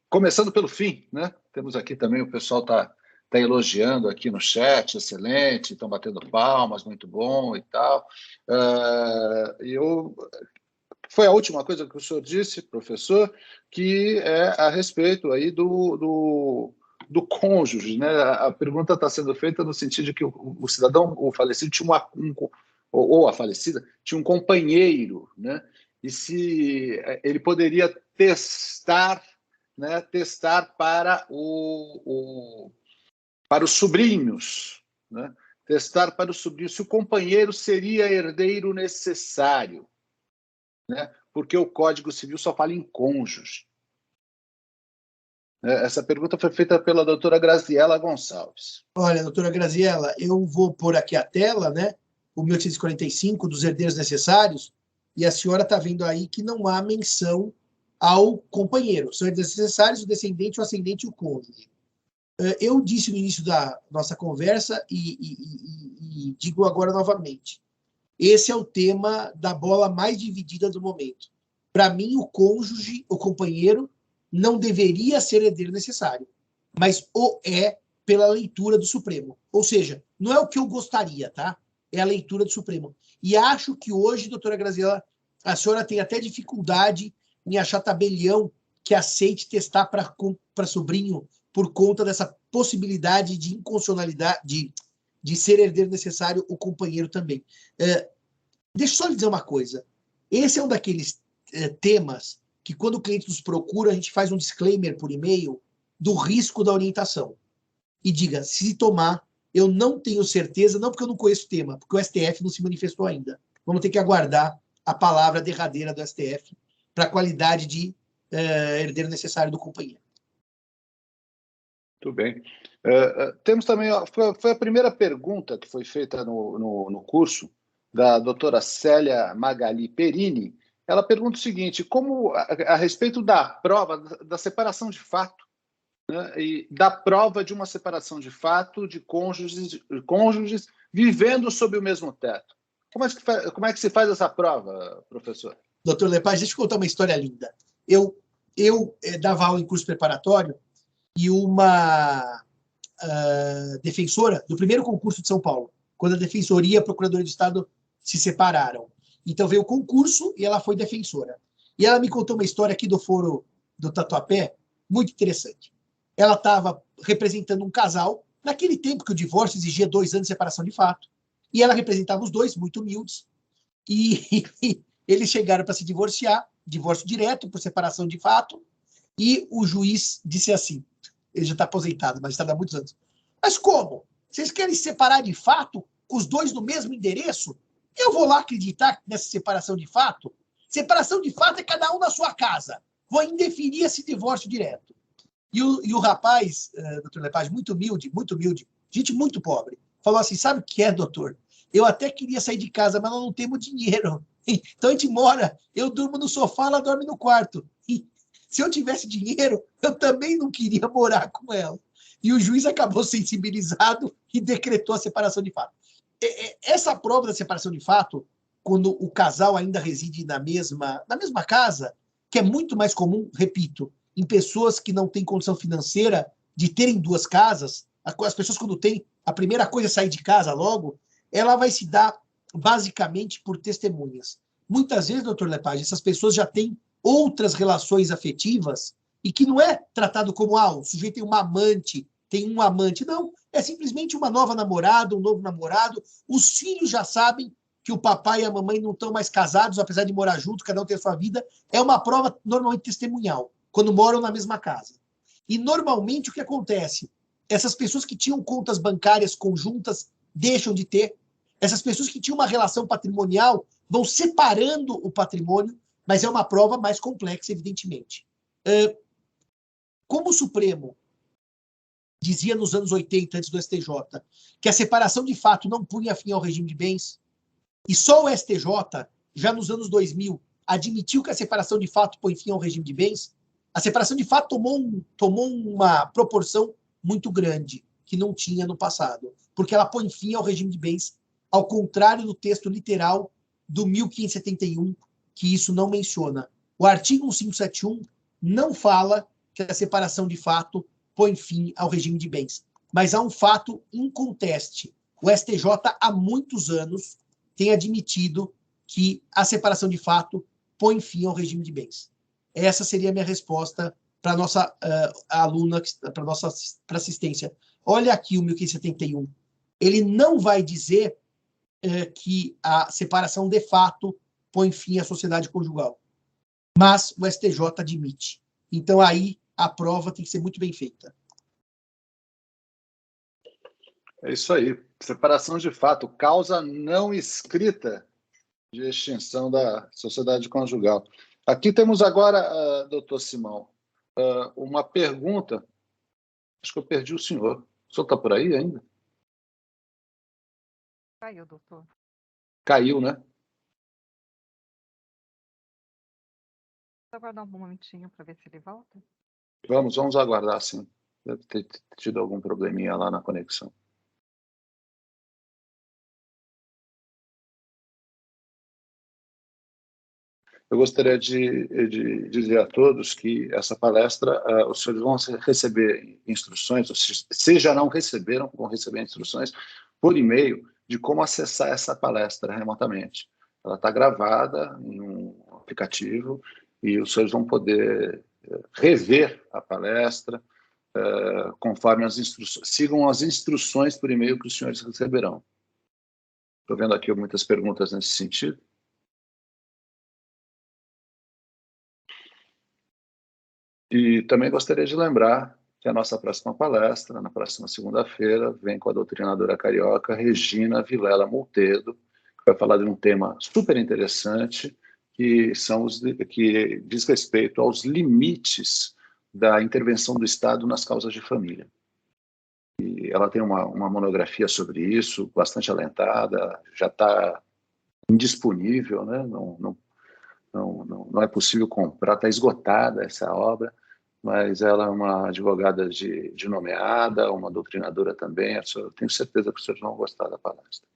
começando pelo fim, né? Temos aqui também, o pessoal está elogiando aqui no chat, excelente, estão batendo palmas, muito bom e tal. Foi a última coisa que o senhor disse, professor, que é a respeito aí do cônjuge, né? A pergunta está sendo feita no sentido de que o cidadão, o falecido, tinha ou a falecida, tinha um companheiro, né? E se ele poderia testar, né? Testar para os sobrinhos, né? Testar para os sobrinhos se o companheiro seria herdeiro necessário, né? Porque o Código Civil só fala em cônjuge. Essa pergunta foi feita pela doutora Graziela Gonçalves. Olha, doutora Graziela, eu vou pôr aqui a tela, né? O 1845 dos herdeiros necessários, e a senhora está vendo aí que não há menção ao companheiro. São herdeiros necessários, o descendente, o ascendente e o cônjuge. Eu disse no início da nossa conversa e digo agora novamente. Esse é o tema da bola mais dividida do momento. Para mim, o cônjuge, o companheiro, não deveria ser herdeiro necessário, mas o é pela leitura do Supremo. Ou seja, não é o que eu gostaria, tá? É a leitura do Supremo. E acho que hoje, doutora Graziela, a senhora tem até dificuldade em achar tabelião que aceite testar para sobrinho por conta dessa possibilidade de inconstitucionalidade, de ser herdeiro necessário o companheiro também. Deixa eu só lhe dizer uma coisa. Esse é um daqueles temas que, quando o cliente nos procura, a gente faz um disclaimer por e-mail do risco da orientação. E diga, se tomar, eu não tenho certeza, não porque eu não conheço o tema, porque o STF não se manifestou ainda. Vamos ter que aguardar a palavra derradeira do STF para a qualidade de herdeiro necessário do companheiro. Muito bem. Temos também, foi a primeira pergunta que foi feita no curso, da doutora Célia Magali Perini. Ela pergunta o seguinte: como a respeito da prova da separação de fato, né, e da prova de uma separação de fato de cônjuges vivendo sob o mesmo teto. Como é que se faz essa prova, professor? Doutor Lepage, deixa eu contar uma história linda. Eu dava aula em curso preparatório e uma defensora do primeiro concurso de São Paulo, quando a Defensoria e a Procuradoria de Estado se separaram. Então veio o concurso e ela foi defensora. E ela me contou uma história aqui do Foro do Tatuapé, muito interessante. Ela estava representando um casal, naquele tempo que o divórcio exigia 2 anos de separação de fato, e ela representava os dois, muito humildes, e eles chegaram para se divorciar, divórcio direto, por separação de fato, e o juiz disse assim, ele já está aposentado, mas está há muitos anos, mas como? Vocês querem se separar de fato, com os dois no mesmo endereço? Eu vou lá acreditar nessa separação de fato? Separação de fato é cada um na sua casa. Vou indeferir esse divórcio direto. E o rapaz, doutor Lepage, muito humilde, gente muito pobre, falou assim, sabe o que é, doutor? Eu até queria sair de casa, mas nós não temos dinheiro. Então a gente mora, eu durmo no sofá, ela dorme no quarto. E se eu tivesse dinheiro, eu também não queria morar com ela. E o juiz acabou sensibilizado e decretou a separação de fato. Essa prova da separação de fato, quando o casal ainda reside na mesma casa, que é muito mais comum, repito, em pessoas que não têm condição financeira de terem 2 casas, as pessoas quando têm, a primeira coisa é sair de casa logo, ela vai se dar basicamente por testemunhas. Muitas vezes, doutor Lepage, essas pessoas já têm outras relações afetivas e que não é tratado como, o sujeito tem uma amante, tem um amante. Não, é simplesmente uma nova namorada, um novo namorado. Os filhos já sabem que o papai e a mamãe não estão mais casados, apesar de morar juntos, cada um tem a sua vida. É uma prova normalmente testemunhal, quando moram na mesma casa. E normalmente o que acontece? Essas pessoas que tinham contas bancárias conjuntas deixam de ter. Essas pessoas que tinham uma relação patrimonial vão separando o patrimônio, mas é uma prova mais complexa, evidentemente. Como o Supremo dizia nos anos 80, antes do STJ, que a separação de fato não punha fim ao regime de bens, e só o STJ, já nos anos 2000, admitiu que a separação de fato põe fim ao regime de bens, a separação de fato tomou uma proporção muito grande, que não tinha no passado, porque ela põe fim ao regime de bens, ao contrário do texto literal do 1571, que isso não menciona. O artigo 1571 não fala que a separação de fato põe fim ao regime de bens. Mas há um fato inconteste. O STJ, há muitos anos, tem admitido que a separação de fato põe fim ao regime de bens. Essa seria a minha resposta para a nossa aluna, para assistência. Olha aqui o 1571. Ele não vai dizer que a separação de fato põe fim à sociedade conjugal. Mas o STJ admite. Então, aí, a prova tem que ser muito bem feita. É isso aí. Separação de fato, causa não escrita de extinção da sociedade conjugal. Aqui temos agora, doutor Simão, uma pergunta. Acho que eu perdi o senhor. O senhor está por aí ainda? Caiu, doutor. Caiu, né? Vou aguardar um momentinho para ver se ele volta. Vamos aguardar, sim. Deve ter tido algum probleminha lá na conexão. Eu gostaria de dizer a todos que essa palestra, os senhores vão receber instruções, se já não receberam, vão receber instruções por e-mail de como acessar essa palestra remotamente. Ela está gravada em um aplicativo e os senhores vão poder rever a palestra conforme as instruções. Sigam as instruções por e-mail que os senhores receberão. Estou vendo aqui muitas perguntas nesse sentido. E também gostaria de lembrar que a nossa próxima palestra, na próxima segunda-feira, vem com a doutrinadora carioca Regina Vilela Monteiro, que vai falar de um tema super interessante, que diz respeito aos limites da intervenção do Estado nas causas de família. e ela tem uma monografia sobre isso, bastante alentada, já está indisponível, né? Não é possível comprar, está esgotada essa obra, mas ela é uma advogada de nomeada, uma doutrinadora também. Eu tenho certeza que os senhores vão gostar da palestra.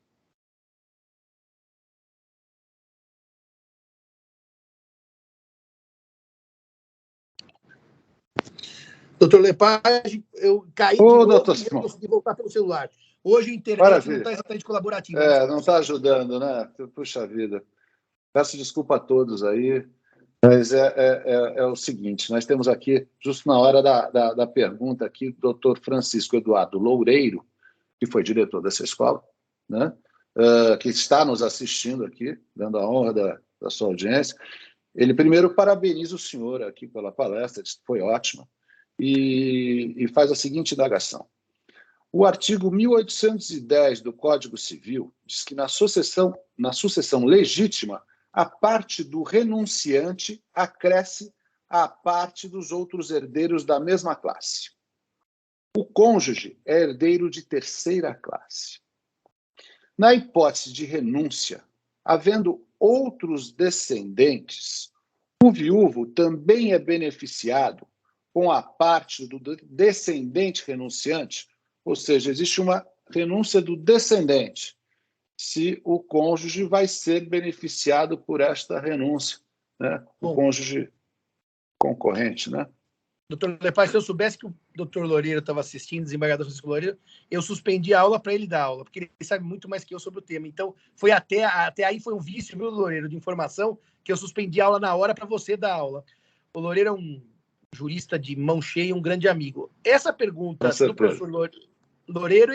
Doutor Lepage, eu caí de novo doutor e eu consegui voltar pelo celular. Hoje a internet Maravilha. não está exatamente colaborativa. Não está ajudando, né? Puxa vida. Peço desculpa a todos aí, mas é o seguinte, nós temos aqui, justo na hora da pergunta aqui, o doutor Francisco Eduardo Loureiro, que foi diretor dessa escola, né? Que está nos assistindo aqui, dando a honra da sua audiência. Ele primeiro parabeniza o senhor aqui pela palestra, diz que foi ótima, e faz a seguinte indagação. O artigo 1810 do Código Civil diz que na sucessão legítima, a parte do renunciante acresce à parte dos outros herdeiros da mesma classe. O cônjuge é herdeiro de terceira classe. Na hipótese de renúncia, havendo outros descendentes, o viúvo também é beneficiado com a parte do descendente renunciante, ou seja, existe uma renúncia do descendente, se o cônjuge vai ser beneficiado por esta renúncia, né? O cônjuge concorrente, né? Doutor Lepage, se eu soubesse que o doutor Loureiro estava assistindo, desembargador Francisco Loureiro, eu suspendi a aula para ele dar aula, porque ele sabe muito mais que eu sobre o tema. Então, foi até aí foi um vício, viu, Loureiro, de informação, que eu suspendi a aula na hora para você dar aula. O Loureiro é um jurista de mão cheia, um grande amigo. Essa pergunta do professor Loureiro,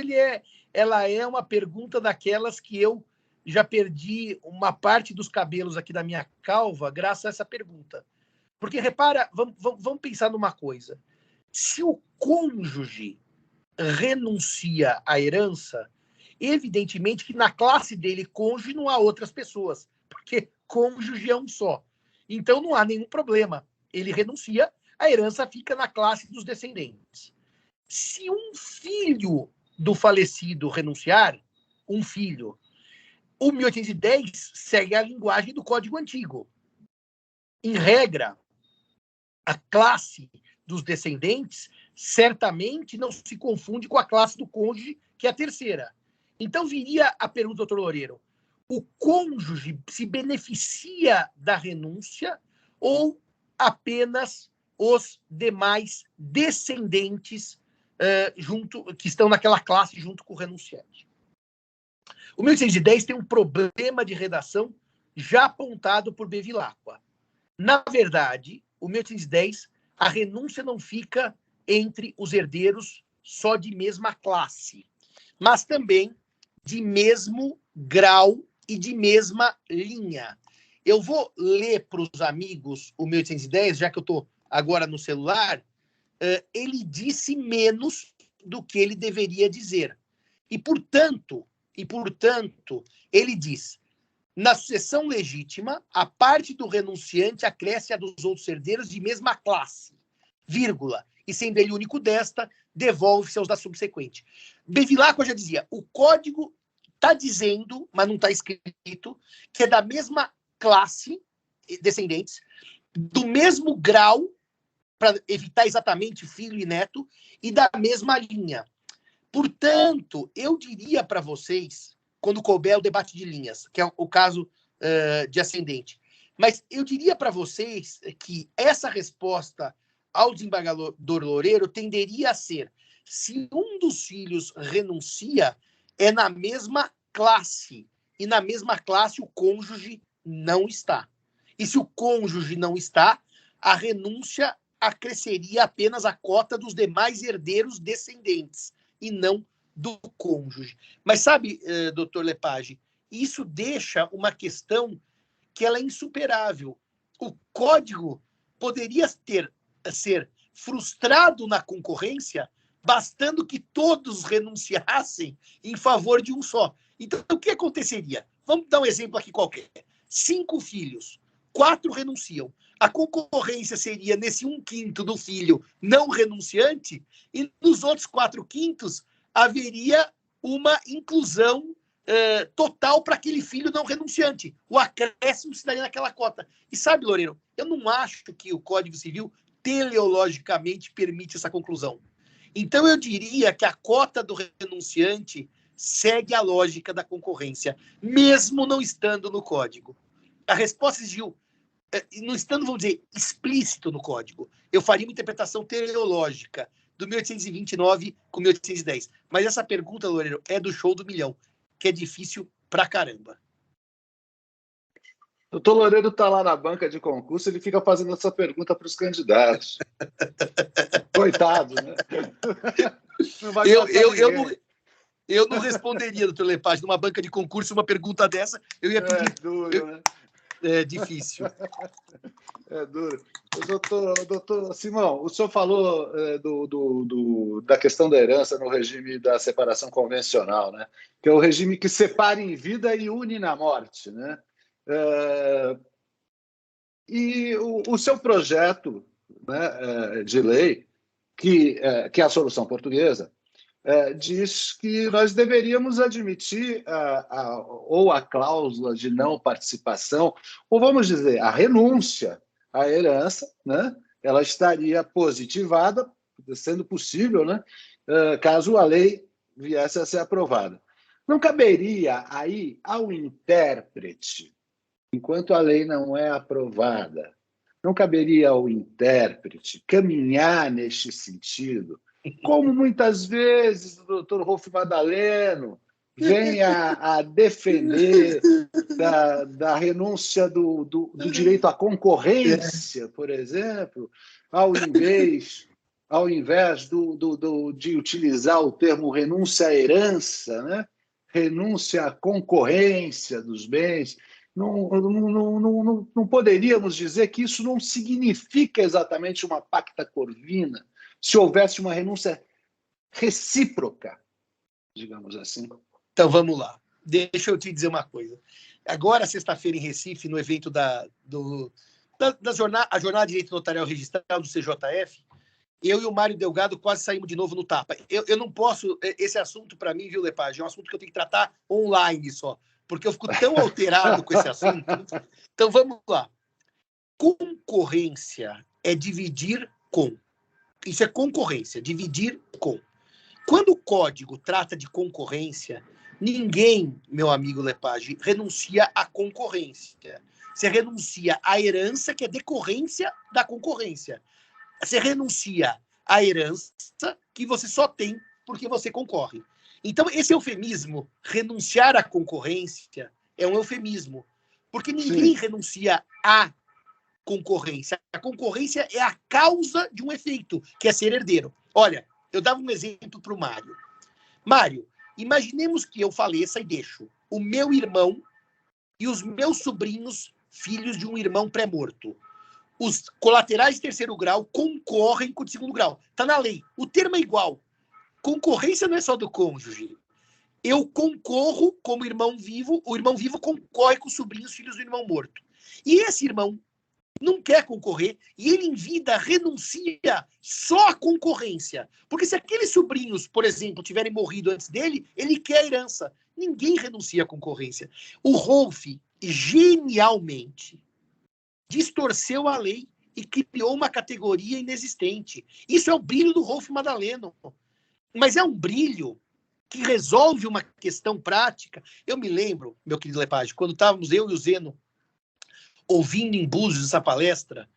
ela é uma pergunta daquelas que eu já perdi uma parte dos cabelos aqui da minha calva graças a essa pergunta. Porque, repara, vamos pensar numa coisa. Se o cônjuge renuncia à herança, evidentemente que na classe dele, cônjuge, não há outras pessoas, porque cônjuge é um só. Então, não há nenhum problema. Ele renuncia, a herança fica na classe dos descendentes. Se um filho do falecido renunciar, um filho, o 1810 segue a linguagem do Código Antigo. Em regra, a classe dos descendentes certamente não se confunde com a classe do cônjuge, que é a terceira. Então, viria a pergunta, doutor Loureiro, o cônjuge se beneficia da renúncia ou apenas os demais descendentes que estão naquela classe junto com o renunciante? O 1810 tem um problema de redação já apontado por Bevilacqua. Na verdade, o 1810, a renúncia não fica entre os herdeiros só de mesma classe, mas também de mesmo grau e de mesma linha. Eu vou ler para os amigos o 1810, já que eu estou agora no celular. Ele disse menos do que ele deveria dizer. E, portanto, ele diz: na sucessão legítima, a parte do renunciante acresce a dos outros herdeiros de mesma classe, vírgula, e sendo ele único desta, devolve-se aos da subsequente. Bevilacqua já dizia, o código está dizendo, mas não está escrito, que é da mesma classe, descendentes, do mesmo grau, para evitar exatamente filho e neto, e da mesma linha. Portanto, eu diria para vocês, quando couber o debate de linhas, que é o caso de ascendente, mas eu diria para vocês que essa resposta ao desembargador Loureiro tenderia a ser: se um dos filhos renuncia, é na mesma classe, e na mesma classe o cônjuge não está. E se o cônjuge não está, a renúncia acresceria apenas a cota dos demais herdeiros descendentes, e não do cônjuge. Mas sabe, doutor Lepage, isso deixa uma questão que ela é insuperável. O código poderia ser frustrado na concorrência, bastando que todos renunciassem em favor de um só. Então, o que aconteceria? Vamos dar um exemplo aqui qualquer. 5 filhos, 4 renunciam. A concorrência seria nesse 1/5 do filho não renunciante, e nos outros 4/5 haveria uma inclusão total para aquele filho não renunciante. O acréscimo se daria naquela cota. E sabe, Loureiro, eu não acho que o Código Civil teleologicamente permite essa conclusão. Então, eu diria que a cota do renunciante segue a lógica da concorrência, mesmo não estando no Código. A resposta exigiu, não estando, vamos dizer, explícito no Código. Eu faria uma interpretação teleológica do 1829 com 1810. Mas essa pergunta, Loureiro, é do show do milhão, que é difícil pra caramba. O doutor Loureiro está lá na banca de concurso, ele fica fazendo essa pergunta para os candidatos. Coitado, né? Não eu não responderia, doutor Lepage, numa banca de concurso, uma pergunta dessa, eu ia pedir... É duro, né? É difícil. É duro. Doutor Simão, o senhor falou da questão da herança no regime da separação convencional, né? Que é o regime que separa em vida e une na morte, né? E o seu projeto, né, de lei, que é a solução portuguesa, diz que nós deveríamos admitir ou a cláusula de não participação, ou vamos dizer, a renúncia à herança, né? Ela estaria positivada, sendo possível, né? Caso a lei viesse a ser aprovada. Não caberia aí ao intérprete, enquanto a lei não é aprovada, não caberia ao intérprete caminhar neste sentido, como muitas vezes o doutor Rolf Madaleno vem a defender da renúncia do direito à concorrência, por exemplo, ao invés de utilizar o termo renúncia à herança, né? Renúncia à concorrência dos bens. Não poderíamos dizer que isso não significa exatamente uma pacta corvina, se houvesse uma renúncia recíproca, digamos assim. Então, vamos lá. Deixa eu te dizer uma coisa. Agora, sexta-feira, em Recife, no evento da Jornada de Direito Notarial Registral do CJF, eu e o Mário Delgado quase saímos de novo no tapa. Eu não posso... Esse assunto, para mim, viu, Lepage, é um assunto que eu tenho que tratar online só, porque eu fico tão alterado com esse assunto. Então, vamos lá. Concorrência é dividir com. Isso é concorrência, dividir com. Quando o código trata de concorrência, ninguém, meu amigo Lepage, renuncia à concorrência. Você renuncia à herança, que é decorrência da concorrência. Você renuncia à herança que você só tem porque você concorre. Então, esse eufemismo, renunciar à concorrência, é um eufemismo. Porque ninguém renuncia à concorrência. A concorrência é a causa de um efeito, que é ser herdeiro. Olha, eu dava um exemplo para o Mário. Mário, imaginemos que eu faleça e deixo o meu irmão e os meus sobrinhos, filhos de um irmão pré-morto. Os colaterais de terceiro grau concorrem com o de segundo grau. Está na lei. O termo é igual. Concorrência não é só do cônjuge. Eu concorro como irmão vivo, o irmão vivo concorre com os sobrinhos, filhos do irmão morto. E esse irmão não quer concorrer, e ele em vida renuncia só à concorrência. Porque se aqueles sobrinhos, por exemplo, tiverem morrido antes dele, ele quer a herança. Ninguém renuncia à concorrência. O Rolf, genialmente, distorceu a lei e criou uma categoria inexistente. Isso é o brilho do Rolf Madaleno. Mas é um brilho que resolve uma questão prática. Eu me lembro, meu querido Lepage, quando estávamos eu e o Zeno ouvindo em Búzios essa palestra,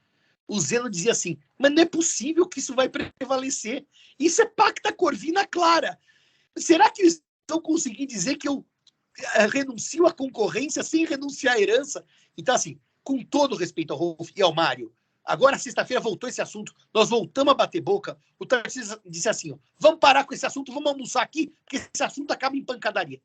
o Zeno dizia assim, mas não é possível que isso vai prevalecer. Isso é pacta corvina clara. Será que eles vão conseguir dizer que eu renuncio à concorrência sem renunciar à herança? Então, assim, com todo respeito ao Rolf e ao Mário, agora, sexta-feira, voltou esse assunto, nós voltamos a bater boca, o Tarcísio disse assim, ó, vamos parar com esse assunto, vamos almoçar aqui, porque esse assunto acaba em pancadaria.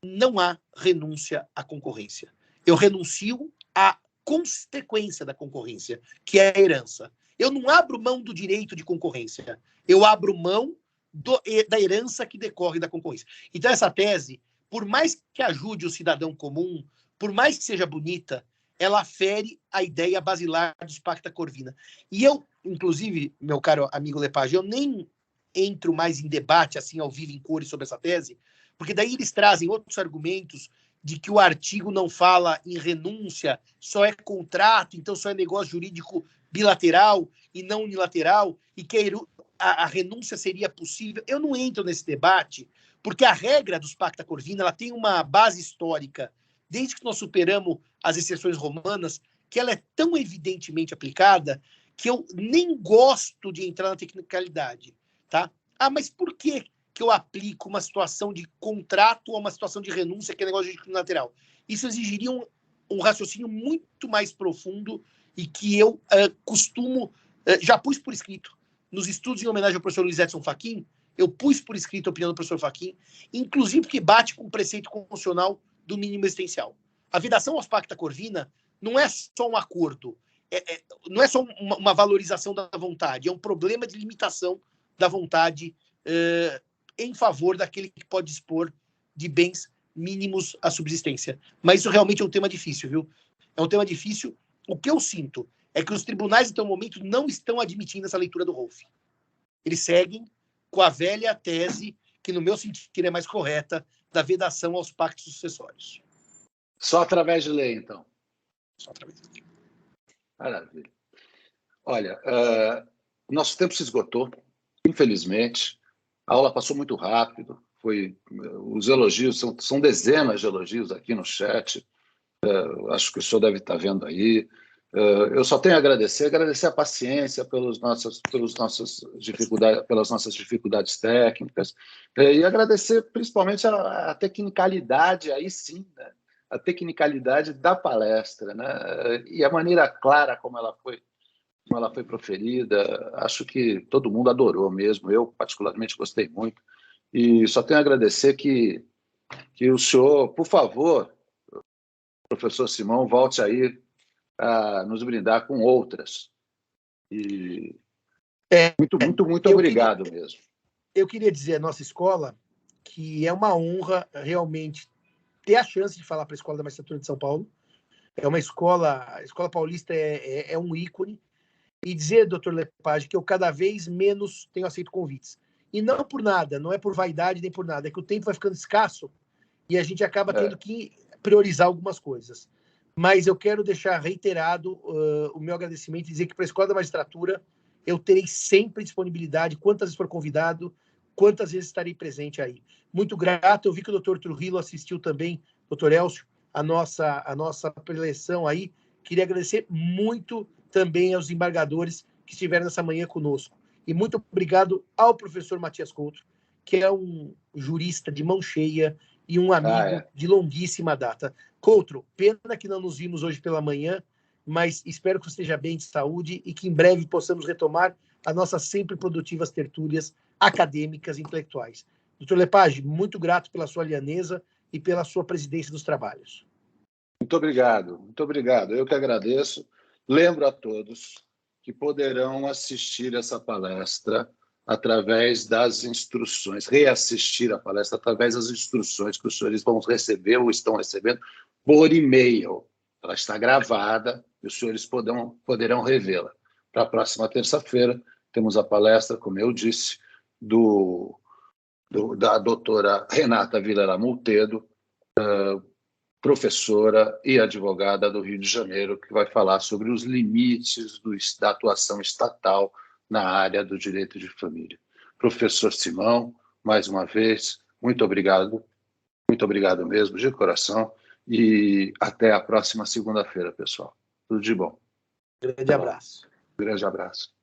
Não há renúncia à concorrência. Eu renuncio à consequência da concorrência, que é a herança. Eu não abro mão do direito de concorrência, eu abro mão da herança que decorre da concorrência. Então, essa tese, por mais que ajude o cidadão comum, por mais que seja bonita, ela fere a ideia basilar dos pacta corvina. E eu, inclusive, meu caro amigo Lepage, eu nem entro mais em debate, assim, ao vivo, em cores, sobre essa tese, porque daí eles trazem outros argumentos de que o artigo não fala em renúncia, só é contrato, então só é negócio jurídico bilateral e não unilateral, e que a renúncia seria possível. Eu não entro nesse debate, porque a regra dos Pacta Corvina ela tem uma base histórica, desde que nós superamos as exceções romanas, que ela é tão evidentemente aplicada que eu nem gosto de entrar na tecnicalidade. Tá? Mas por que eu aplico uma situação de contrato a uma situação de renúncia, que é negócio jurídico unilateral? Isso exigiria um raciocínio muito mais profundo e que eu costumo... já pus por escrito. Nos estudos em homenagem ao professor Luiz Edson Fachin, eu pus por escrito a opinião do professor Fachin, inclusive porque bate com o preceito constitucional do mínimo existencial. A vedação aos Pacta Corvina não é só um acordo, não é só uma valorização da vontade, é um problema de limitação da vontade em favor daquele que pode dispor de bens mínimos à subsistência. Mas isso realmente é um tema difícil, viu? É um tema difícil. O que eu sinto é que os tribunais, até o momento, não estão admitindo essa leitura do Rolf. Eles seguem com a velha tese, que no meu sentido é mais correta, da vedação aos pactos sucessórios. Só através de lei, então? Só através de lei. Maravilha. Olha, nosso tempo se esgotou, infelizmente. A aula passou muito rápido. Os elogios, são dezenas de elogios aqui no chat. Acho que o senhor deve estar vendo aí. Eu só tenho a agradecer a paciência pelas nossas dificuldades técnicas, e agradecer principalmente a tecnicalidade, aí sim, né? A tecnicalidade da palestra, né? E a maneira clara como ela foi proferida. Acho que todo mundo adorou mesmo, eu particularmente gostei muito, e só tenho a agradecer que o senhor, por favor, professor Simão, volte aí a nos brindar com outras. E muito obrigado mesmo. Eu queria dizer à nossa escola que é uma honra realmente ter a chance de falar para a Escola da Magistratura de São Paulo. É uma escola, a Escola Paulista é um ícone. E dizer, doutor Lepage, que eu cada vez menos tenho aceito convites. E não por nada, não é por vaidade nem por nada, é que o tempo vai ficando escasso e a gente acaba tendo que priorizar algumas coisas. Mas eu quero deixar reiterado o meu agradecimento e dizer que para a Escola da Magistratura eu terei sempre disponibilidade, quantas vezes for convidado, quantas vezes estarei presente aí. Muito grato, eu vi que o doutor Trujillo assistiu também, doutor Elcio, a nossa preleção aí. Queria agradecer muito também aos embargadores que estiveram nessa manhã conosco. E muito obrigado ao professor Matias Couto, que é um jurista de mão cheia e um amigo de longuíssima data. Couto, pena que não nos vimos hoje pela manhã, mas espero que você esteja bem, de saúde, e que em breve possamos retomar as nossas sempre produtivas tertúlias acadêmicas e intelectuais. Doutor Lepage, muito grato pela sua lianeza e pela sua presidência dos trabalhos. Muito obrigado, muito obrigado. Eu que agradeço. Lembro a todos que poderão assistir essa palestra através das instruções, reassistir a palestra através das instruções que os senhores vão receber ou estão recebendo por e-mail. Ela está gravada e os senhores poderão revê-la. Para a próxima terça-feira, temos a palestra, como eu disse, da doutora Renata Vilela Multedo, professora e advogada do Rio de Janeiro, que vai falar sobre os limites da atuação estatal na área do direito de família. Professor Simão, mais uma vez, muito obrigado mesmo, de coração, e até a próxima segunda-feira, pessoal. Tudo de bom. Grande abraço. Grande abraço.